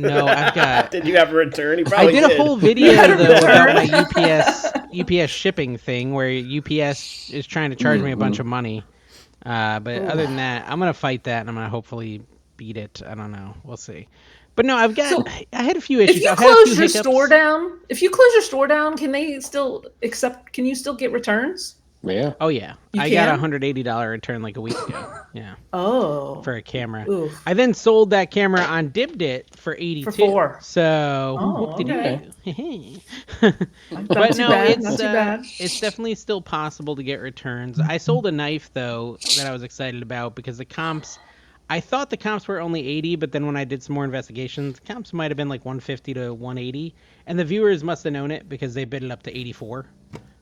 No, I've got. Did you have a return? He I probably did a whole video had a though about return? my UPS shipping thing, where UPS is trying to charge me a bunch of money. But other than that, I'm gonna fight that, and I'm gonna hopefully beat it. I don't know. We'll see. But no, I've got. So, I had a few issues. If you I've had a close few your hiccups. store down, can they still accept? Can you still get returns? Yeah. Oh yeah, You I got a can? $180 return like a week ago. Yeah, Oh, for a camera. Oof. I then sold that camera on Dibdit for 82. For $4. So, Oh, whoop-de-doo. Not But too no, bad. Not too bad. it's definitely still possible to get returns. I sold a knife though that I was excited about because the comps. I thought the comps were only 80, but then when I did some more investigations, the comps might have been like 150 to 180, and the viewers must have known it because they bid it up to 84.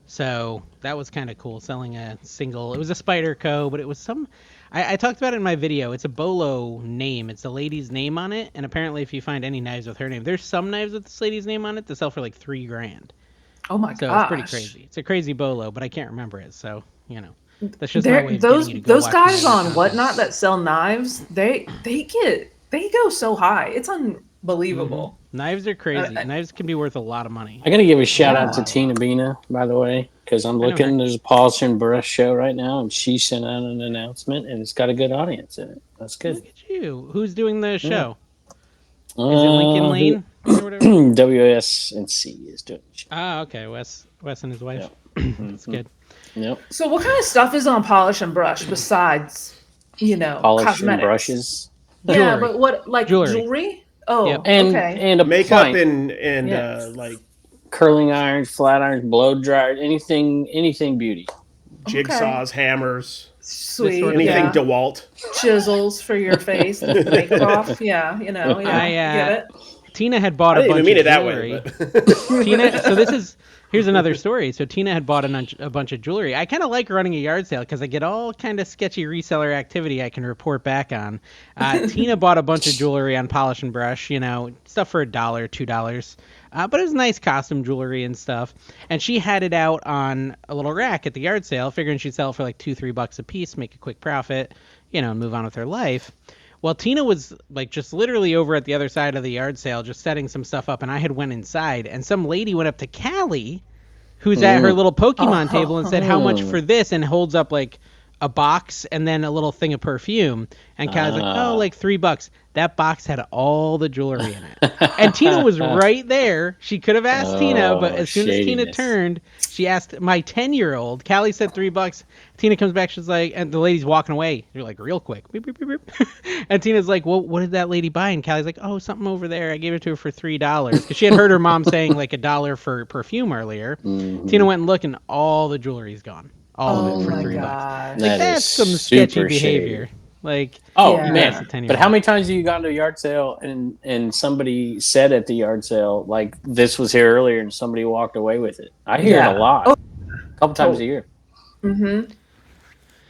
So that was kind of cool, selling a single. It was a Spyderco, but it was some. I talked about it in my video. It's a Bolo name. It's a lady's name on it, and apparently, if you find any knives with her name, there's some knives with this lady's name on it that sell for like $3,000. Oh my So gosh. it's pretty crazy. It's a crazy Bolo, but I can't remember it. So that's just my way of Those getting you to go those watch guys my on content. Whatnot that sell knives, they go so high. It's unbelievable. Knives are crazy. Knives can be worth a lot of money. I got to give a shout out to Tina Bina, by the way, because I'm know looking. her. There's a polish and brush show right now, and she sent out an announcement, and it's got a good audience in it. That's good. Look at you. Who's doing the show? Is it Uh, Lincoln Lane or whatever? WSNC is doing the show. Ah, okay. Wes and his wife. Yep. That's good. Yep. So what kind of stuff is on polish and brush besides, Polish cosmetics? and brushes. Yeah, Jewelry. but what, like Jewelry. jewelry? Oh, Yep. And, okay. and a Makeup pint. and Yeah. like Curling irons, flat irons, blow dryers, anything beauty. jigsaws, hammers, Sweet. sort of anything Yeah. DeWalt. Chisels for your face to make it off. Yeah, get it. Tina had bought I a didn't bunch even mean of it that jewelry. way. But Tina, so here's another story. So Tina had bought a bunch of jewelry. I kind of like running a yard sale because I get all kind of sketchy reseller activity I can report back on. Tina bought a bunch of jewelry on Polish and Brush, stuff for $1, $2. But it was nice costume jewelry and stuff. And she had it out on a little rack at the yard sale, figuring she'd sell it for like $2-3 a piece, make a quick profit, and move on with her life. Well, Tina was like just literally over at the other side of the yard sale, just setting some stuff up, and I had went inside, and some lady went up to Callie, who's at her little Pokemon table, and said, "How much for this?" and holds up like a box and then a little thing of perfume, and Callie's like, "Oh, like $3." That box had all the jewelry in it, and Tina was right there. She could have asked Tina, but as soon as Tina shadiness. turned, she asked my 10-year-old. Callie said $3. Tina comes back. She's like, and the lady's walking away. You're like, real quick. Beep, beep, beep, beep. And Tina's like, well, what did that lady buy? And Callie's like, oh, something over there. I gave it to her for $3 because she had heard her mom saying like $1 for perfume earlier. Mm-hmm. Tina went and looked, and all the jewelry's gone. All of Oh it for my $3. god. Like, That that's is some sketchy super behavior. shady. Like, Oh Yeah. that's a man! 10-year-old. But how many times have you gone to a yard sale and somebody said at the yard sale like this was here earlier and somebody walked away with it? I hear Yeah. it a lot, Oh. a couple times a year. Mm-hmm.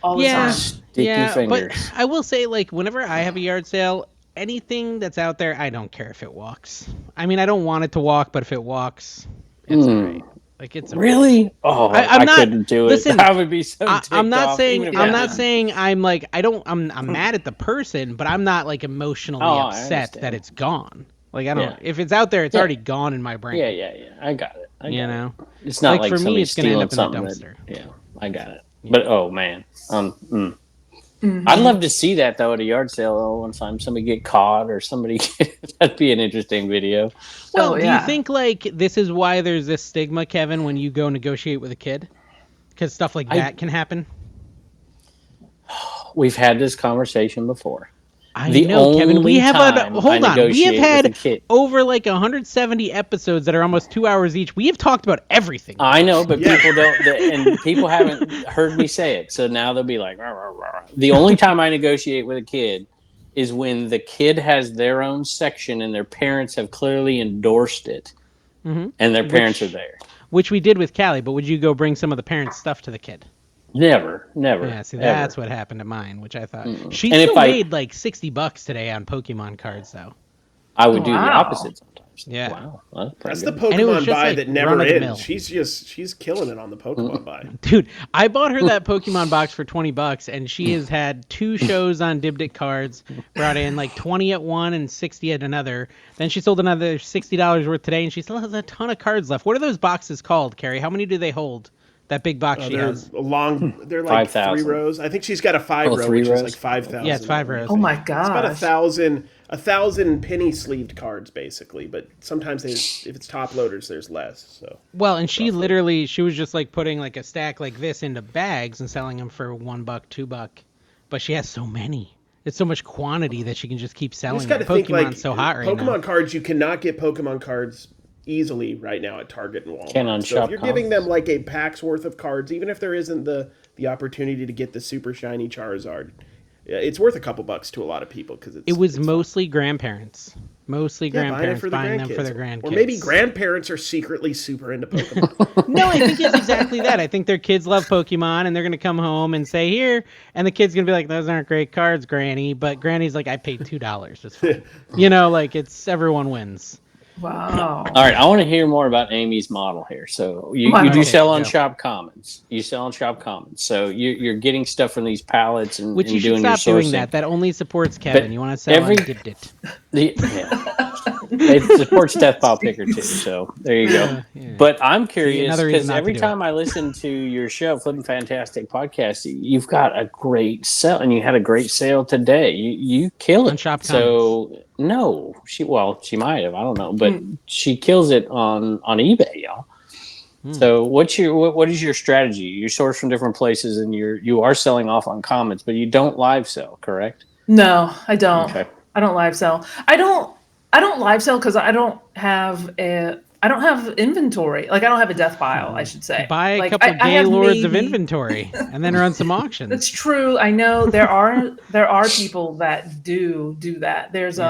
All the Yeah. time. Sticky fingers. But I will say, like, whenever I have a yard sale, anything that's out there, I don't care if it walks. I mean, I don't want it to walk, but if it walks, it's great. Like it's really. Oh, I couldn't do it. Listen, I would be so. I'm not off, saying. I'm not saying I'm like. I'm mad at the person, but I'm not like emotionally upset that it's gone. Like I don't. If it's out there, it's already gone in my brain. Yeah. I got it. You know, it's not like for me, somebody it's gonna end stealing up in the something. dumpster. I got it. But oh man, I'd love to see that though at a yard sale one time. Somebody get caught or somebody. That'd be an interesting video. Well, do you think like this is why there's this stigma, Kevin, when you go negotiate with a kid? Because stuff like that can happen. We've had this conversation before. I know, Kevin. We have hold on. We have had over like 170 episodes that are almost 2 hours each. We have talked about everything. I know, but people don't, and people haven't heard me say it. So now they'll be like, rah, rah, rah. The only time I negotiate with a kid is when the kid has their own section and their parents have clearly endorsed it, and their parents are there. Which we did with Callie, but would you go bring some of the parents' stuff to the kid? Never. Yeah, see, that's what happened to mine, which I thought she still made like $60 today on Pokemon cards, though. I would do the opposite sometimes. Yeah, wow, that's the Pokemon buy that never ends. She's killing it on the Pokemon buy. Dude, I bought her that Pokemon box for $20, and she has had 2 shows on Dibdick cards, brought in like 20 at one and 60 at another. Then she sold another $60 worth today, and she still has a ton of cards left. What are those boxes called, Carrie? How many do they hold? That big box she has. They're like 3 rows. I think she's got a 5 row, which is like 5,000. Yeah, it's 5 rows. Oh my gosh. It's about 1,000 penny sleeved cards, basically. But sometimes if it's top loaders, there's less. So. Well, and she was just like putting like a stack like this into bags and selling them for $1, $2. But she has so many. It's so much quantity that she can just keep selling. Pokemon's so hot right now. Pokemon cards, you cannot get Pokemon cards easily right now at Target and Walmart. So if you're giving them like a pack's worth of cards, even if there isn't the opportunity to get the super shiny Charizard, it's worth a couple bucks to a lot of people because it was mostly grandparents. Grandparents buying them for their grandkids. Or maybe grandparents are secretly super into Pokemon. No, I think it's exactly that. I think their kids love Pokemon and they're going to come home and say, here, and the kid's going to be like, those aren't great cards, Granny. But Granny's like, I paid $2. It's fine. like it's everyone wins. Wow. All right, I want to hear more about Amy's model here. So you do sell on Shop Commons. You sell on Shop Commons. So you're getting stuff from these pallets and which you should doing stop your sourcing. Doing that. That only supports Kevin. But you want to sell on Dibdit. It supports Death Pile Picker too. So there you go. Yeah. But I'm curious because every time I listen to your show, Flippin' Fantastic Podcast, you've got a great sale, and you had a great sale today. You kill it. On Shop Commons. So no, she might have. I don't know, but she kills it on eBay, y'all. So what is your strategy? You source from different places, and you are selling off on Commons, but you don't live sell, correct? No, I don't. Okay. I don't live sell. I don't live sell because I don't have inventory. Like I don't have a death pile, I should say. Buy a couple Gaylords of inventory and then run some auctions. That's true. I know there are people that do that. There's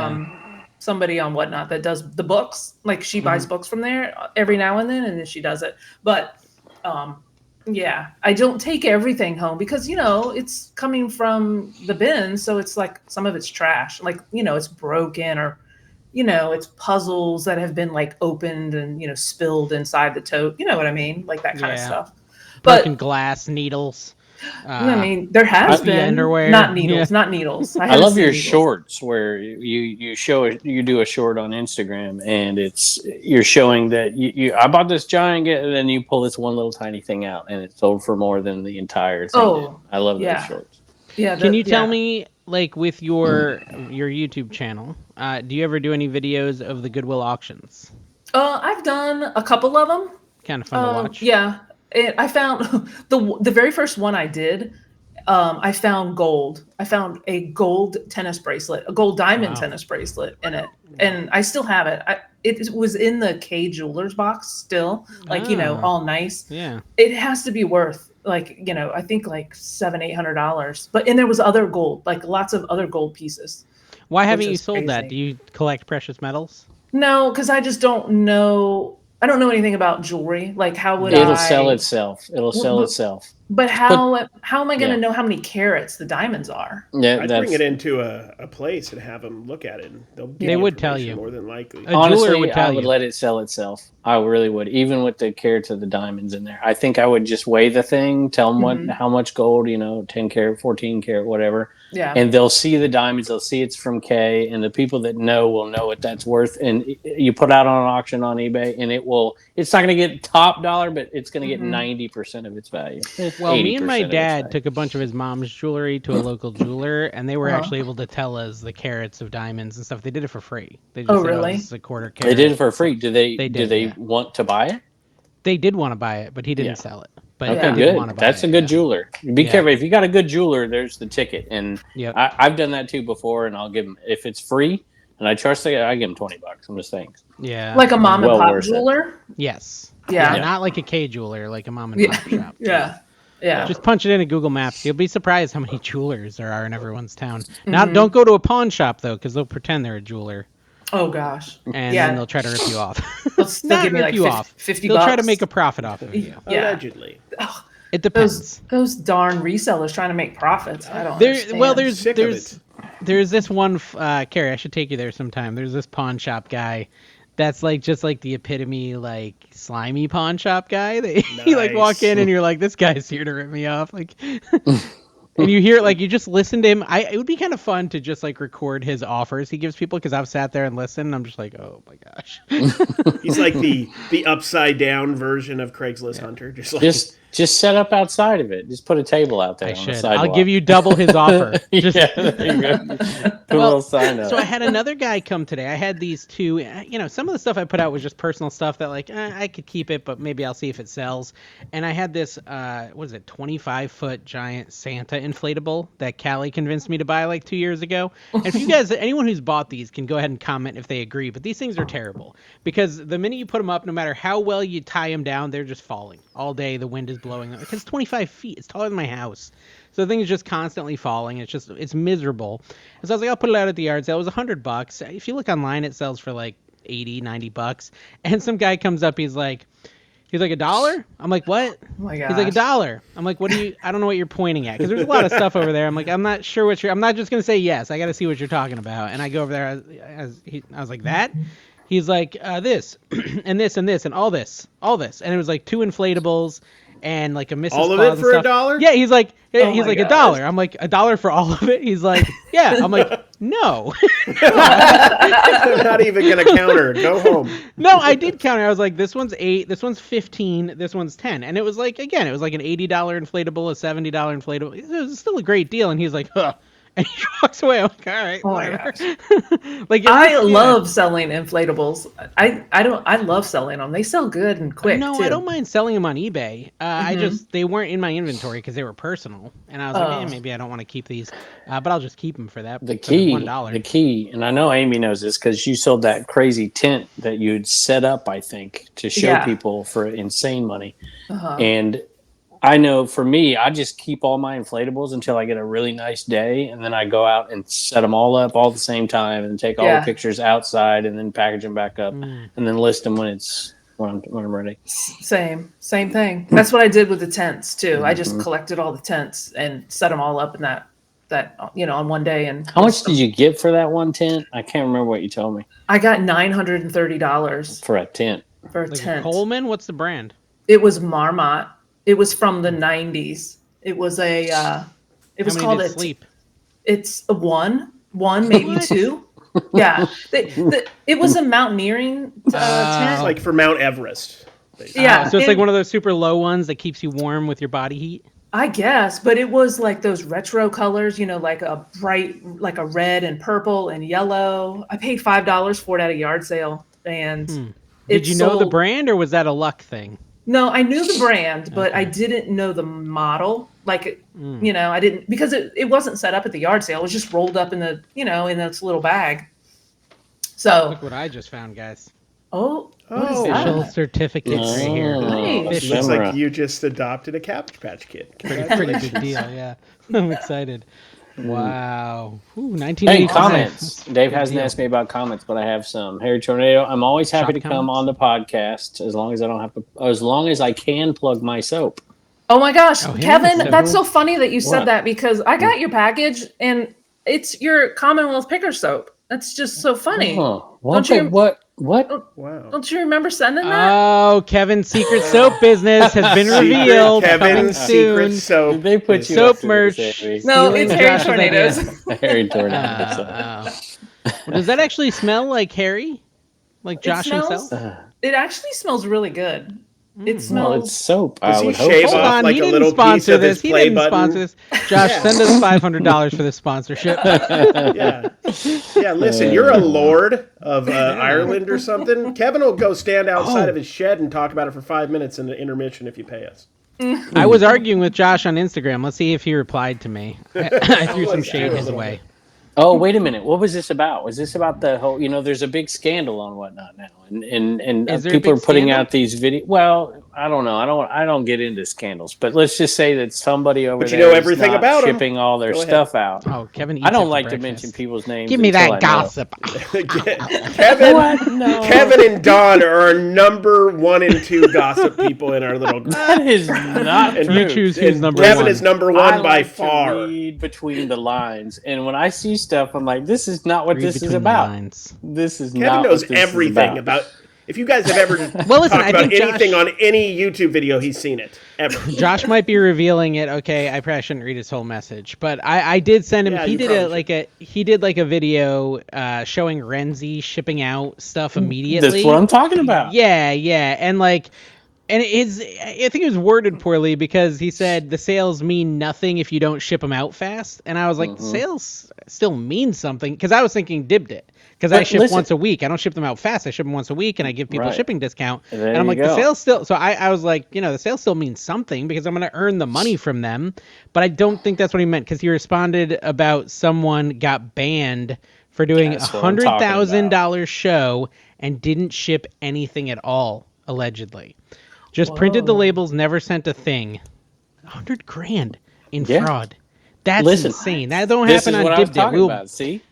somebody on Whatnot that does the books. Like she buys books from there every now and then she does it. But I don't take everything home because it's coming from the bin, so it's like some of it's trash. Like it's broken or it's puzzles that have been like opened and spilled inside the tote. You know what I mean? Like that kind of stuff. Broken glass, needles. I mean, there has been underwear. Not needles. I love your shorts where you do a short on Instagram and you're showing that I bought this giant, and then you pull this one little tiny thing out and it's sold for more than the entire thing. Oh, I love those shorts. Yeah. Can you tell me, like with your YouTube channel, do you ever do any videos of the Goodwill auctions? I've done a couple of them. Kind of fun to watch. Yeah. I found the very first one I did. I found gold. I found a gold tennis bracelet, a gold diamond tennis bracelet in it, and I still have it. It was in the K Jewelers box still, like all nice. Yeah. It has to be worth like I think like $700-800. But there was other gold, like lots of other gold pieces. Why haven't you sold that? Do you collect precious metals? No, because I just don't know. I don't know anything about jewelry. Like, how would It'll sell itself. It'll sell itself. But how am I going to know how many carats the diamonds are? Yeah, I'd bring it into a place and have them look at it. And they would tell you more than likely. Honestly, would tell I would let it sell itself. I really would, even with the carats of the diamonds in there. I think I would just weigh the thing, tell them how much gold, 10 carat, 14 carat, whatever. Yeah. And they'll see the diamonds. They'll see it's from K, and the people that know will know what that's worth. And you put out on an auction on eBay, and it's not going to get top dollar, but it's going to get 90% of its value. Well, me and my dad took a bunch of his mom's jewelry to a local jeweler, and they were actually able to tell us the carats of diamonds and stuff. They did it for free. They just really? It's a quarter carat. They did it for free. Did they want to buy it? They did want to buy it, but he didn't sell it. But okay, good. That's a good jeweler. Be careful. If you got a good jeweler, there's the ticket. And I've done that too before, and I'll give them, if it's free and I trust it, I give them $20. I'm just saying. Yeah. Like a mom and pop jeweler? Yes. Yeah. Not like a K jeweler, like a mom and pop shop. Yeah. Yeah. Just punch it into Google Maps. You'll be surprised how many jewelers there are in everyone's town. Now, don't go to a pawn shop, though, because they'll pretend they're a jeweler. Oh, gosh. And then they'll try to rip you off. They'll give me like $50. They'll try to make a profit off of you. Allegedly. It depends. Those darn resellers trying to make profits. I don't understand. Well, there's this one, Carrie, I should take you there sometime. There's this pawn shop guy that's like just like the epitome, like slimy pawn shop guy. You like walk in and you're like, this guy's here to rip me off. Like, and you hear like you just listen to him. It would be kind of fun to just like record his offers he gives people, because I've sat there and listened. And I'm just like, oh my gosh. He's like the upside down version of Craigslist Hunter. Just set up outside of it. Just put a table out there. I'll give you double his offer. There you go. Put a little sign up. So I had another guy come today. I had these two. Some of the stuff I put out was just personal stuff that like I could keep it, but maybe I'll see if it sells. And I had this 25-foot giant Santa inflatable that Callie convinced me to buy like 2 years ago. And if you guys, anyone who's bought these, can go ahead and comment if they agree. But these things are terrible because the minute you put them up, no matter how well you tie them down, they're just falling all day. The wind is blowing because it's 25 feet. It's taller than my house. So the thing is just constantly falling. It's miserable. And so I was like, I'll put it out at the yard sale. It was $100. If you look online, it sells for like $80-$90. And some guy comes up. He's like $1? I'm like, what? Oh my gosh. He's like $1. I'm like, I don't know what you're pointing at. Because there's a lot of stuff over there. I'm like, I'm not sure I'm not just going to say yes. I got to see what you're talking about. And I go over there. I was like, that? He's like, this and this and this and all this. And it was like 2 inflatables. And like a Mrs. All of Claus it for $1? Yeah, he's like $1. I'm like, $1 for all of it? He's like, yeah. I'm like, no. I'm not even gonna counter. Go home. No, I did counter. I was like, this one's 8, this one's 15, this one's 10. And it was like, again, it was like an $80 inflatable, a $70 inflatable. It was still a great deal. And he's like, huh. And he walks away. I'm like, all right, whatever. Like I love selling inflatables. I love selling them. They sell good and quick. No, too. I don't mind selling them on eBay. They weren't in my inventory because they were personal, and I was like, maybe I don't want to keep these, but I'll just keep them for that. The key, and I know Amy knows this because you sold that crazy tent that you'd set up, I think, to show people for insane money, and. I know for me, I just keep all my inflatables until I get a really nice day, and then I go out and set them all up all at the same time, and take all the pictures outside, and then package them back up, and then list them when I'm ready. Same thing. That's what I did with the tents too. I just collected all the tents and set them all up in that on one day. And how much did you get for that one tent? I can't remember what you told me. I got $930 for a tent. For a tent. Coleman, what's the brand? It was Marmot. It was from the 90s. It was it was called a Sleep. It's a one, maybe 2. Yeah. It was a mountaineering tent. It's like for Mount Everest. Yeah. So it's like one of those super low ones that keeps you warm with your body heat? I guess, but it was like those retro colors, like a bright, like a red and purple and yellow. I paid $5 for it at a yard sale. And did you know the brand, or was that a luck thing? No, I knew the brand, but I didn't know the model. Like, I didn't, because it wasn't set up at the yard sale. It was just rolled up in the, in this little bag. So look what I just found, guys. What is official certificate right here. Nice. Looks like you just adopted a Cabbage Patch Kid. Pretty good deal, yeah. I'm excited. Wow. Ooh, 1985. Hey, comments. Dave hasn't asked me about comments, but I have some. Harry Tornado, I'm always happy to come on the podcast as long as I can plug my soap. Oh my gosh, Oh, Kevin, yeah. that's so funny that you said What? that because I got your package and it's your Commonwealth picker soap. That's just so funny. Oh, what? What? Wow. Don't you remember sending that? Oh, Kevin's secret soap business has been revealed. Coming Kevin's secret soon. soap. Did they put you Soap up to merch. this, Amy? No, Stealing it's Harry Josh's Tornadoes. idea. Harry Tornadoes. Well, does that actually smell like Harry? Like Josh smells- himself? It actually smells really good. It Well, smells. it's soap. Does I he would hope shave so. Hold off on, like he a didn't little piece sponsor of his this. He play didn't button? sponsor this. Josh, send us $500 for this sponsorship. Yeah. Yeah, listen, you're a lord of Ireland or something. Kevin will go stand outside of his shed and talk about it for 5 minutes in the intermission if you pay us. I was arguing with Josh on Instagram. Let's see if he replied to me. I threw some shade his way. Oh, wait a minute. What was this about? Was this about the whole? There's a big scandal on whatnot now, and Is there a people are big putting scandal? out these videos. Well, I don't know. I don't get into scandals, but let's just say that somebody over But you there know is everything not about 'em. shipping all their Go ahead. stuff out. Oh, Kevin eats I don't it for like to breakfast. mention people's names. Give me until that I know. gossip. Kevin, What? No. Kevin and Don are our number 1 and 2 gossip people in our little group. That is not And true. You choose who's And number Kevin one. is number I 1 by like far. to read between the lines, and when I see stuff, I'm like, "This is not what Read this is between the about. lines. This is Kevin not knows what this everything is about. If you guys have ever Well, listen, talked I about think anything Josh- on any YouTube video, he's seen it ever. Josh might be revealing it. Okay, I probably shouldn't read his whole message, but I did send him. Yeah, he you did probably a video showing Renzi shipping out stuff immediately. That's what I'm talking about. Yeah, and like, and I think it was worded poorly because he said the sales mean nothing if you don't ship them out fast, and I was like, the sales still mean something because I was thinking dibbed it. Because I But ship listen- once a week. I don't ship them out fast. I ship them once a week, and I give people a Right. shipping discount. There and I'm you like, the go. sales still. So I was like, the sales still means something because I'm going to earn the money from them. But I don't think that's what he meant because he responded about someone got banned for doing That's what I'm talking $100,000 show and didn't ship anything at all, allegedly. Just printed the labels, never sent a thing. $100,000 in Yeah. fraud. That's Listen, insane. That don't This happen is on what I was DibDib. talking about. See?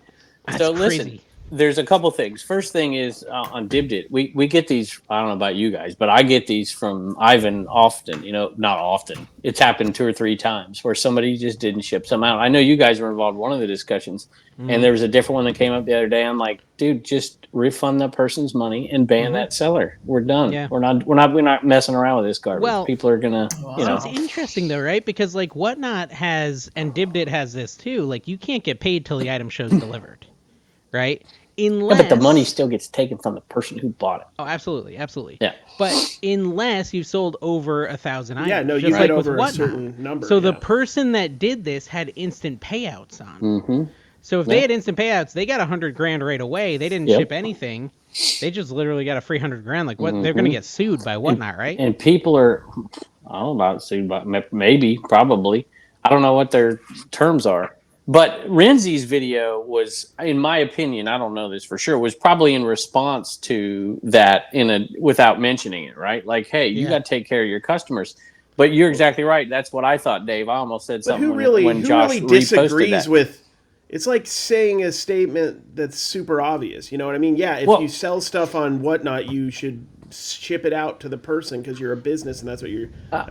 That's So crazy. listen, there's a couple things. First thing is on DibDib. We get these. I don't know about you guys, but I get these from Ivan often. Not often. It's happened 2 or 3 times where somebody just didn't ship some out. I know you guys were involved in one of the discussions, and there was a different one that came up the other day. I'm like, dude, just refund that person's money and ban that seller. We're done. Yeah. We're not messing around with this garbage. Well, People are gonna, So it's interesting though, right? Because like Whatnot has, and DibDib has this too. Like you can't get paid till the item show's delivered, right? Unless, but the money still gets taken from the person who bought it. Oh, absolutely. Yeah. But unless you've sold over 1,000 items, Yeah, no, you just had like with over a Whatnot. certain number. So the yeah. person that did this had instant payouts on. Mm-hmm. So if they had instant payouts, they got $100,000 right away. They didn't ship anything. They just literally got a free $100,000. Like what? They're going to get sued by Whatnot, right? And people are, I don't know about sued, but maybe, probably. I don't know what their terms are. But Renzi's video was, in my opinion, I don't know this for sure, was probably in response to that without mentioning it, right? Like, hey, you got to take care of your customers. But you're exactly right. That's what I thought, Dave. I almost said But something who really Josh disagrees reposted that. with? It's like saying a statement that's super obvious. You know what I mean? Yeah, if you sell stuff on Whatnot, you should ship it out to the person because you're a business and that's what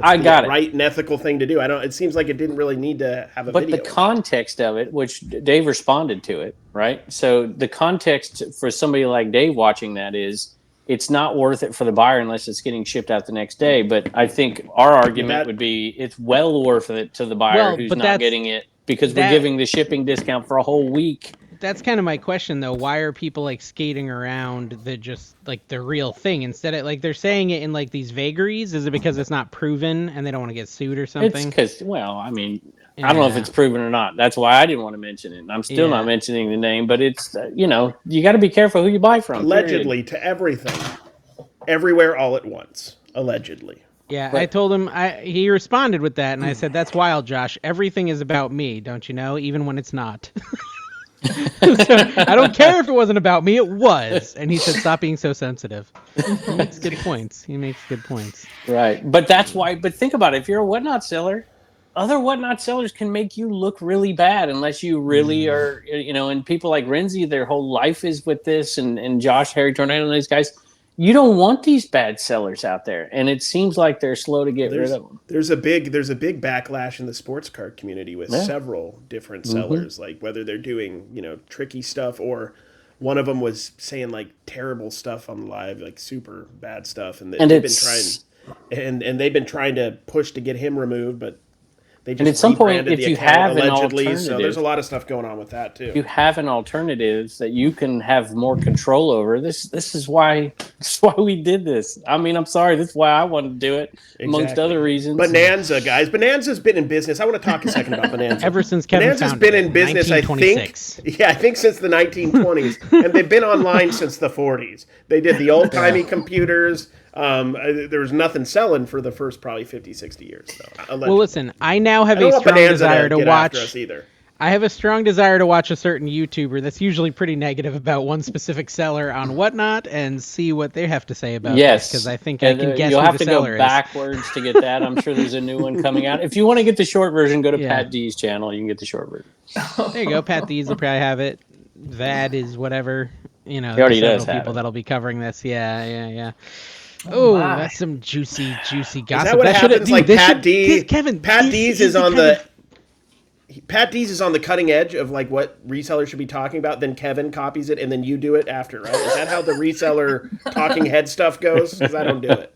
I got it. Right and ethical thing to do. It seems like it didn't really need to have a But video. the context of it, which Dave responded to it, right? So the context for somebody like Dave watching that is it's not worth it for the buyer unless it's getting shipped out the next day. But I think our argument would be it's well worth it to the buyer who's not getting it because we're giving the shipping discount for a whole week. That's kind of my question though. Why are people like skating around the real thing instead of like they're saying it in like these vagaries? Is it because it's not proven and they don't want to get sued or something? It's because, I don't know if it's proven or not. That's why I didn't want to mention it. I'm still not mentioning the name, but it's, you got to be careful who you buy from. Allegedly to everything, everywhere, all at once. Allegedly. Yeah, I told him, he responded with that, and I said, that's wild, Josh. Everything is about me, don't you know? Even when it's not. So, I don't care if it wasn't about me, it was. And he said, stop being so sensitive. He makes good points. Right. But that's why, but think about it. If you're a Whatnot seller, other Whatnot sellers can make you look really bad unless you really are, and people like Renzi, their whole life is with this, and Josh, Harry Tornado, and these guys, you don't want these bad sellers out there, and it seems like they're slow to get rid of them. There's a big backlash in the sports card community with several different sellers, like whether they're doing tricky stuff, or one of them was saying like terrible stuff on live, like super bad stuff, and they've been trying to push to get him removed, but they just at some point, if you have allegedly. An alternative, so there's a lot of stuff going on with that too. If you have an alternative that you can have more control over, this is why we did this. I mean, I'm sorry, this is why I wanted to do it, amongst other reasons. Bonanza, guys. Bonanza's been in business. I want to talk a second about Bonanza. Ever since Kevin Bonanza's been in business, I think since the 1920s, and they've been online since the 40s. They did the old-timey computers. There was nothing selling for the first probably 50, 60 years. So, well, listen, I now have a strong desire to watch. I have a strong desire to watch a certain YouTuber that's usually pretty negative about one specific seller on Whatnot and see what they have to say about this, because I think I can guess you'll who have the to seller go is. backwards to get that. I'm sure there's a new one coming out. If you want to get the short version, go to Pat D's channel. You can get the short version. There you go. Pat D's will probably have it. Vad is whatever. He already does have people it. that'll be covering this. Yeah. Oh, that's some juicy gossip. Is that what happens? Like Pat D. Kevin, Pat D's is on the. Pat D's is on the cutting edge of like what resellers should be talking about. Then Kevin copies it, and then you do it after, right? Is that how the reseller talking head stuff goes? Because I don't do it.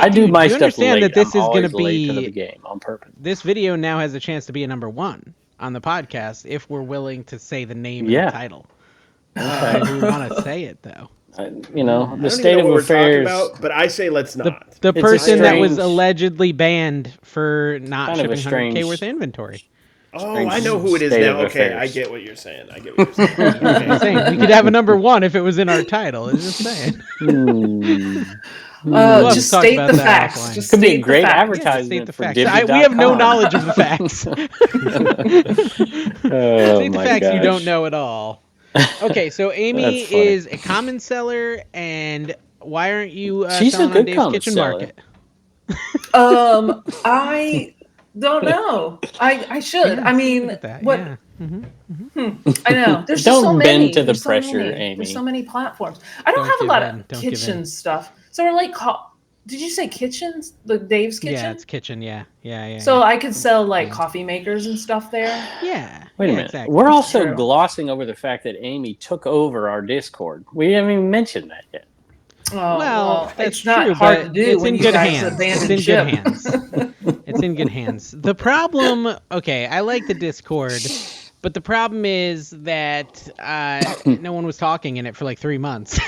I do my stuff understand late. That this I'm is going to late be to the game on purpose. This video now has a chance to be a number 1 on the podcast if we're willing to say the name and the title. We want to say it though. The state of affairs. About, but I say let's not. The person that was allegedly banned for not shipping 100K worth of inventory. Oh, I know who it is now. Okay, I get what you're saying. I'm saying we could have a number 1 if it was in our title. I'm just saying. Just state the facts. Just could be a great advertisement. The facts. We have no knowledge of the facts. State the facts you don't know at all. Okay, so Amy is a common seller, and why aren't you selling on Dave's Kitchen Market? I don't know. I should. I mean, what? Yeah. I know. There's don't so bend many. to the pressure, Amy. There's so many platforms. I don't have a lot of kitchen stuff. So we're like, did you say kitchens? The Dave's Kitchen? Yeah, it's kitchen. Yeah. So I could sell like coffee makers and stuff there. Yeah. Wait a minute. Exactly. We're also glossing over the fact that Amy took over our Discord. We haven't even mentioned that yet. Oh, well, that's it's not true, hard to do. It's when in you good guys hands. abandon It's in ship. good hands. It's in good hands. The problem, I like the Discord, but the problem is that no one was talking in it for like 3 months.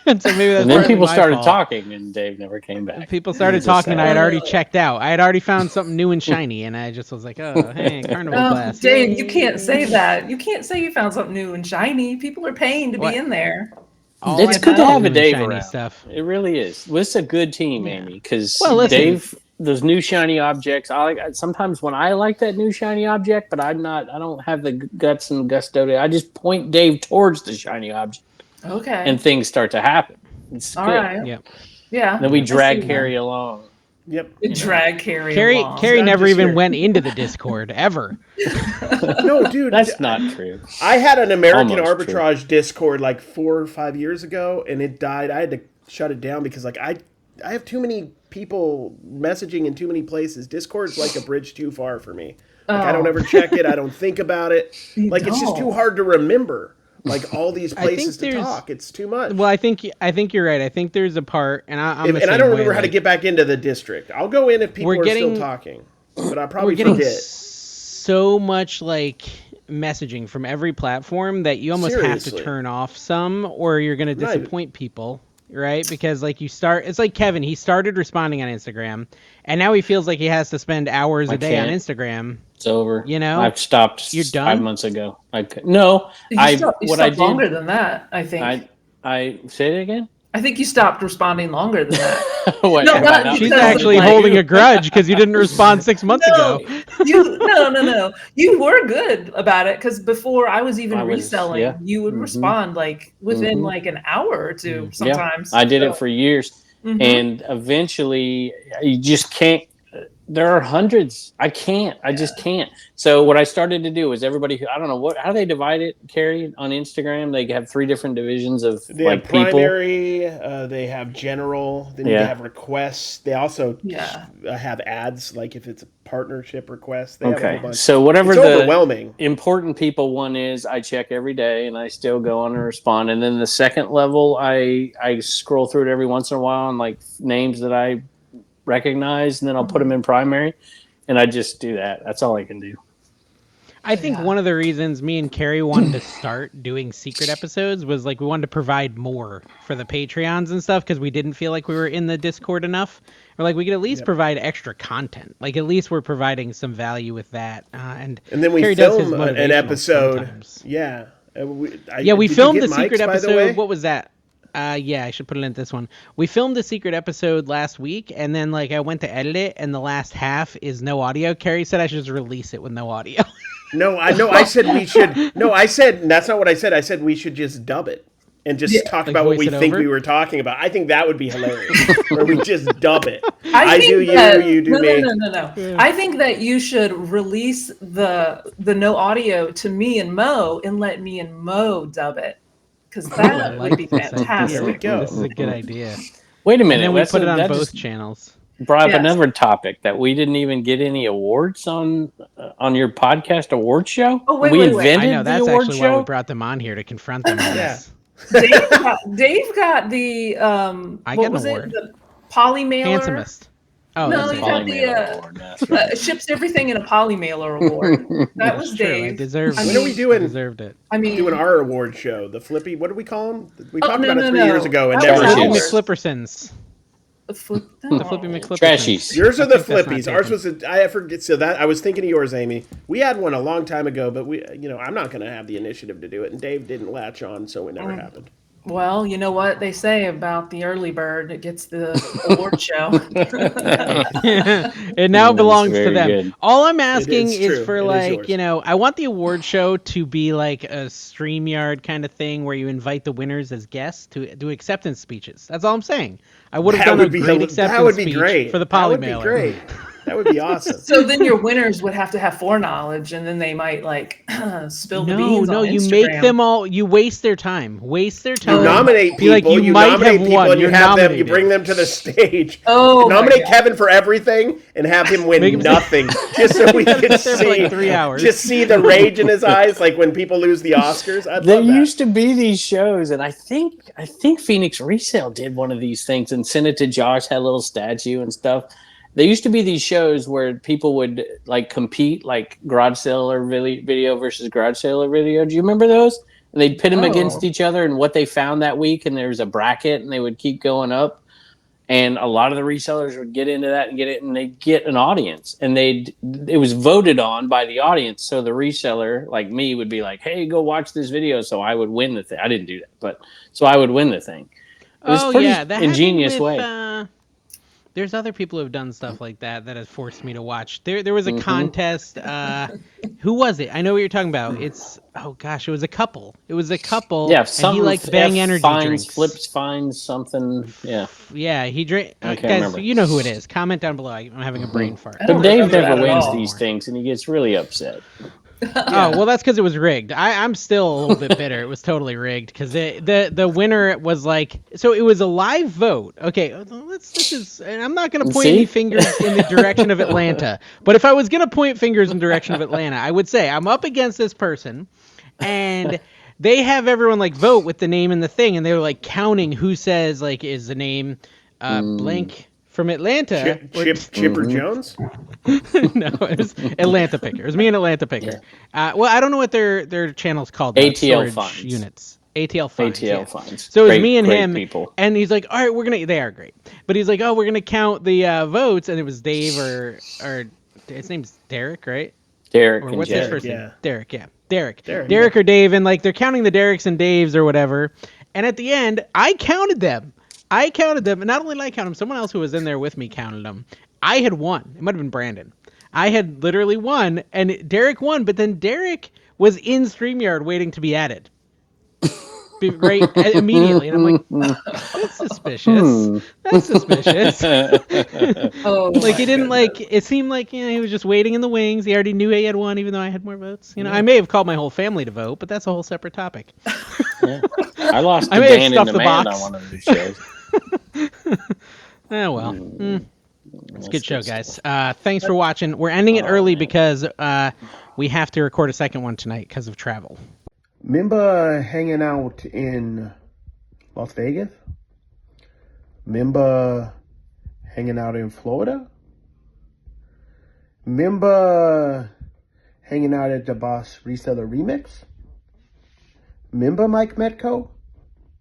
And so maybe that's and then people started fault. talking, and Dave never came back. People started talking, and I had already checked out. I had already found something new and shiny, and I just was like, "Oh, hey, carnival class." Dave, you can't say that. You can't say you found something new and shiny. People are paying to be in there. It's good to have a Dave around. Stuff. It really is. Well, it's a good team, Amy, because Dave, those new shiny objects. Sometimes when I like that new shiny object, but I don't have the guts and gusto to. I just point Dave towards the shiny object. Okay. And things start to happen. It's all good. Right. Yep. Yeah. Then we drag Carrie along. Yep. Drag Carrie along. Carrie never even went into the Discord ever. No, dude. That's not true. I had an American Arbitrage Discord like 4 or 5 years ago, and it died. I had to shut it down because I have too many people messaging in too many places. Discord's like a bridge too far for me. Like I don't ever check it. I don't think about it. It's just too hard to remember. Like all these places to talk, it's too much. Well, I think you're right. I think there's a part, and I don't remember how to get back into the district. I'll go in if people are still talking, but I probably forget. So much like messaging from every platform that you almost have to turn off some, or you're going to disappoint people. Right? Because it's like Kevin, he started responding on Instagram, and now he feels like he has to spend hours a day on Instagram. It's over. I've stopped. You're done? 5 months ago. I did longer than that, I think. I say it again? I think you stopped responding longer than that. Wait, she's actually holding a grudge because you didn't respond 6 months ago. No. You were good about it because before I was even reselling, you would respond like within like an hour or two sometimes. I did it for years. And eventually you just can't. There are hundreds. I just can't. So what I started to do is everybody, I don't know how they divide it, Carrie, on Instagram. They have 3 different divisions of they like have primary, they have general, then you have requests. They also have ads, like if it's a partnership request. They have a whole bunch. So whatever it's the overwhelming. important people one is, I check every day and I still go on and respond. And then the second level, I scroll through it every once in a while and like names that I recognize, and then I'll put them in primary, and I just do that. That's all I can do. I think one of the reasons me and Carrie wanted to start doing secret episodes was like we wanted to provide more for the Patreons and stuff because we didn't feel like we were in the Discord enough. Or like we could at least provide extra content. Like at least we're providing some value with that. And then we Carrie film an episode. Sometimes. Yeah. We filmed the secret episode. What was that? Yeah, I should put it in this one. We filmed the secret episode last week, and then like I went to edit it, and the last half is no audio. Carrie said I should just release it with no audio. No, I said we should. No, I said that's not what I said. I said we should just dub it and just talk about what we think we were talking about. I think that would be hilarious. Where we just dub it. I do you do me. No. I think that you should release the no audio to me and Mo, and let me and Mo dub it. Because that would be fantastic. There we go. This is a good idea. Wait a minute. And then we put it on both channels. Brought up another topic that we didn't even get any awards on your podcast award show. Oh, wait. I know, that's actually why we brought them on here to confront them on this. Dave got the what was it? The poly mailer. Handsomest. Oh, no, he got the ships everything in a poly mailer award. That was Dave. When are we doing? Deserved it. Doing our award show, the Flippy. What do we call them? We talked about it 3 years ago and never. McFlippersons. The Flippy McFlippersons. Trashies. Yours are the Flippies. Ours was I forget. So that I was thinking of yours, Amy. We had one a long time ago, but I'm not going to have the initiative to do it, and Dave didn't latch on, so it never happened. Well, you know what they say about the early bird; it gets the award show. It now belongs to them. Good. All I'm asking is for I want the award show to be like a StreamYard kind of thing where you invite the winners as guests to do acceptance speeches. That's all I'm saying. I would have done a great acceptance speech for the poly mailer. That would be great. That would be awesome. So then your winners would have to have foreknowledge, and then they might spill the beans. No, you make them all. You waste their time. You nominate people. You nominate people, and you have them. You bring them to the stage. Oh, nominate Kevin for everything, and have him win nothing, just so we can see. For like 3 hours. Just see the rage in his eyes, like when people lose the Oscars. There used to be these shows, and I think Phoenix Resale did one of these things and sent it to Josh. Had a little statue and stuff. There used to be these shows where people would like compete, like garage seller video versus garage seller video. Do you remember those? And they'd pit them against each other and what they found that week, and there was a bracket, and they would keep going up. And a lot of the resellers would get into that and get it, and they'd get an audience, and it was voted on by the audience. So the reseller, like me, would be like, "Hey, go watch this video." So I would win the thing. I didn't do that, but so I would win the thing. It was a pretty ingenious way. There's other people who have done stuff like that has forced me to watch. There was a contest. Who was it? I know what you're talking about. It was a couple. Yeah, and he liked Bang Energy drinks. Flips finds something. Yeah. Yeah, he drank. Guys, remember. You know who it is. Comment down below. I'm having a brain fart. But Dave never wins these things, and he gets really upset. Oh, well, that's because it was rigged. I'm still a little bit bitter. It was totally rigged because the winner was like, so it was a live vote. Okay, and I'm not going to point any fingers in the direction of Atlanta, but if I was going to point fingers in the direction of Atlanta, I would say I'm up against this person, and they have everyone like vote with the name and the thing, and they were like counting who says like is the name blank from Atlanta. Chipper Jones? No, it was Atlanta Picker. It was me and Atlanta Picker. Yeah. Well, I don't know what their channel's called. ATL funds. Units. ATL funds. ATL funds. So it was me and him. People. And he's like, all right, they are great. But he's like, oh, we're going to count the votes. And it was Dave or his name's Derek, right? Derek. Or what's his first name? Yeah. Derek, yeah. Derek or Dave. And like they're counting the Dereks and Daves or whatever. And at the end, I counted them. And not only did I count them, someone else who was in there with me counted them. I had won. It might have been Brandon. I had literally won, and Derek won, but then Derek was in StreamYard waiting to be added. right immediately, and I'm like, that's suspicious. That's suspicious. Like he didn't like. It seemed like he was just waiting in the wings. He already knew he had won, even though I had more votes. I may have called my whole family to vote, but that's a whole separate topic. Yeah. I lost to Dan and the man box. on one of these shows. Oh well. It's a good show, guys. Thanks for watching. We're ending it early because we have to record a second one tonight because of travel. Remember hanging out in Las Vegas? Remember hanging out in Florida? Remember hanging out at the Boss Reseller Remix? Remember Mike Metco?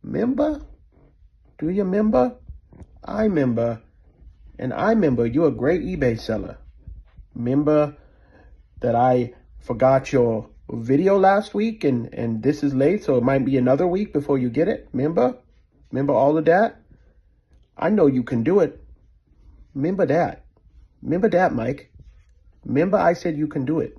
Remember? Do you remember? I remember. And I remember you're a great eBay seller. Remember that I forgot your video last week and this is late, so it might be another week before you get it. Remember? Remember all of that? I know you can do it. Remember that. Remember that, Mike. Remember I said you can do it.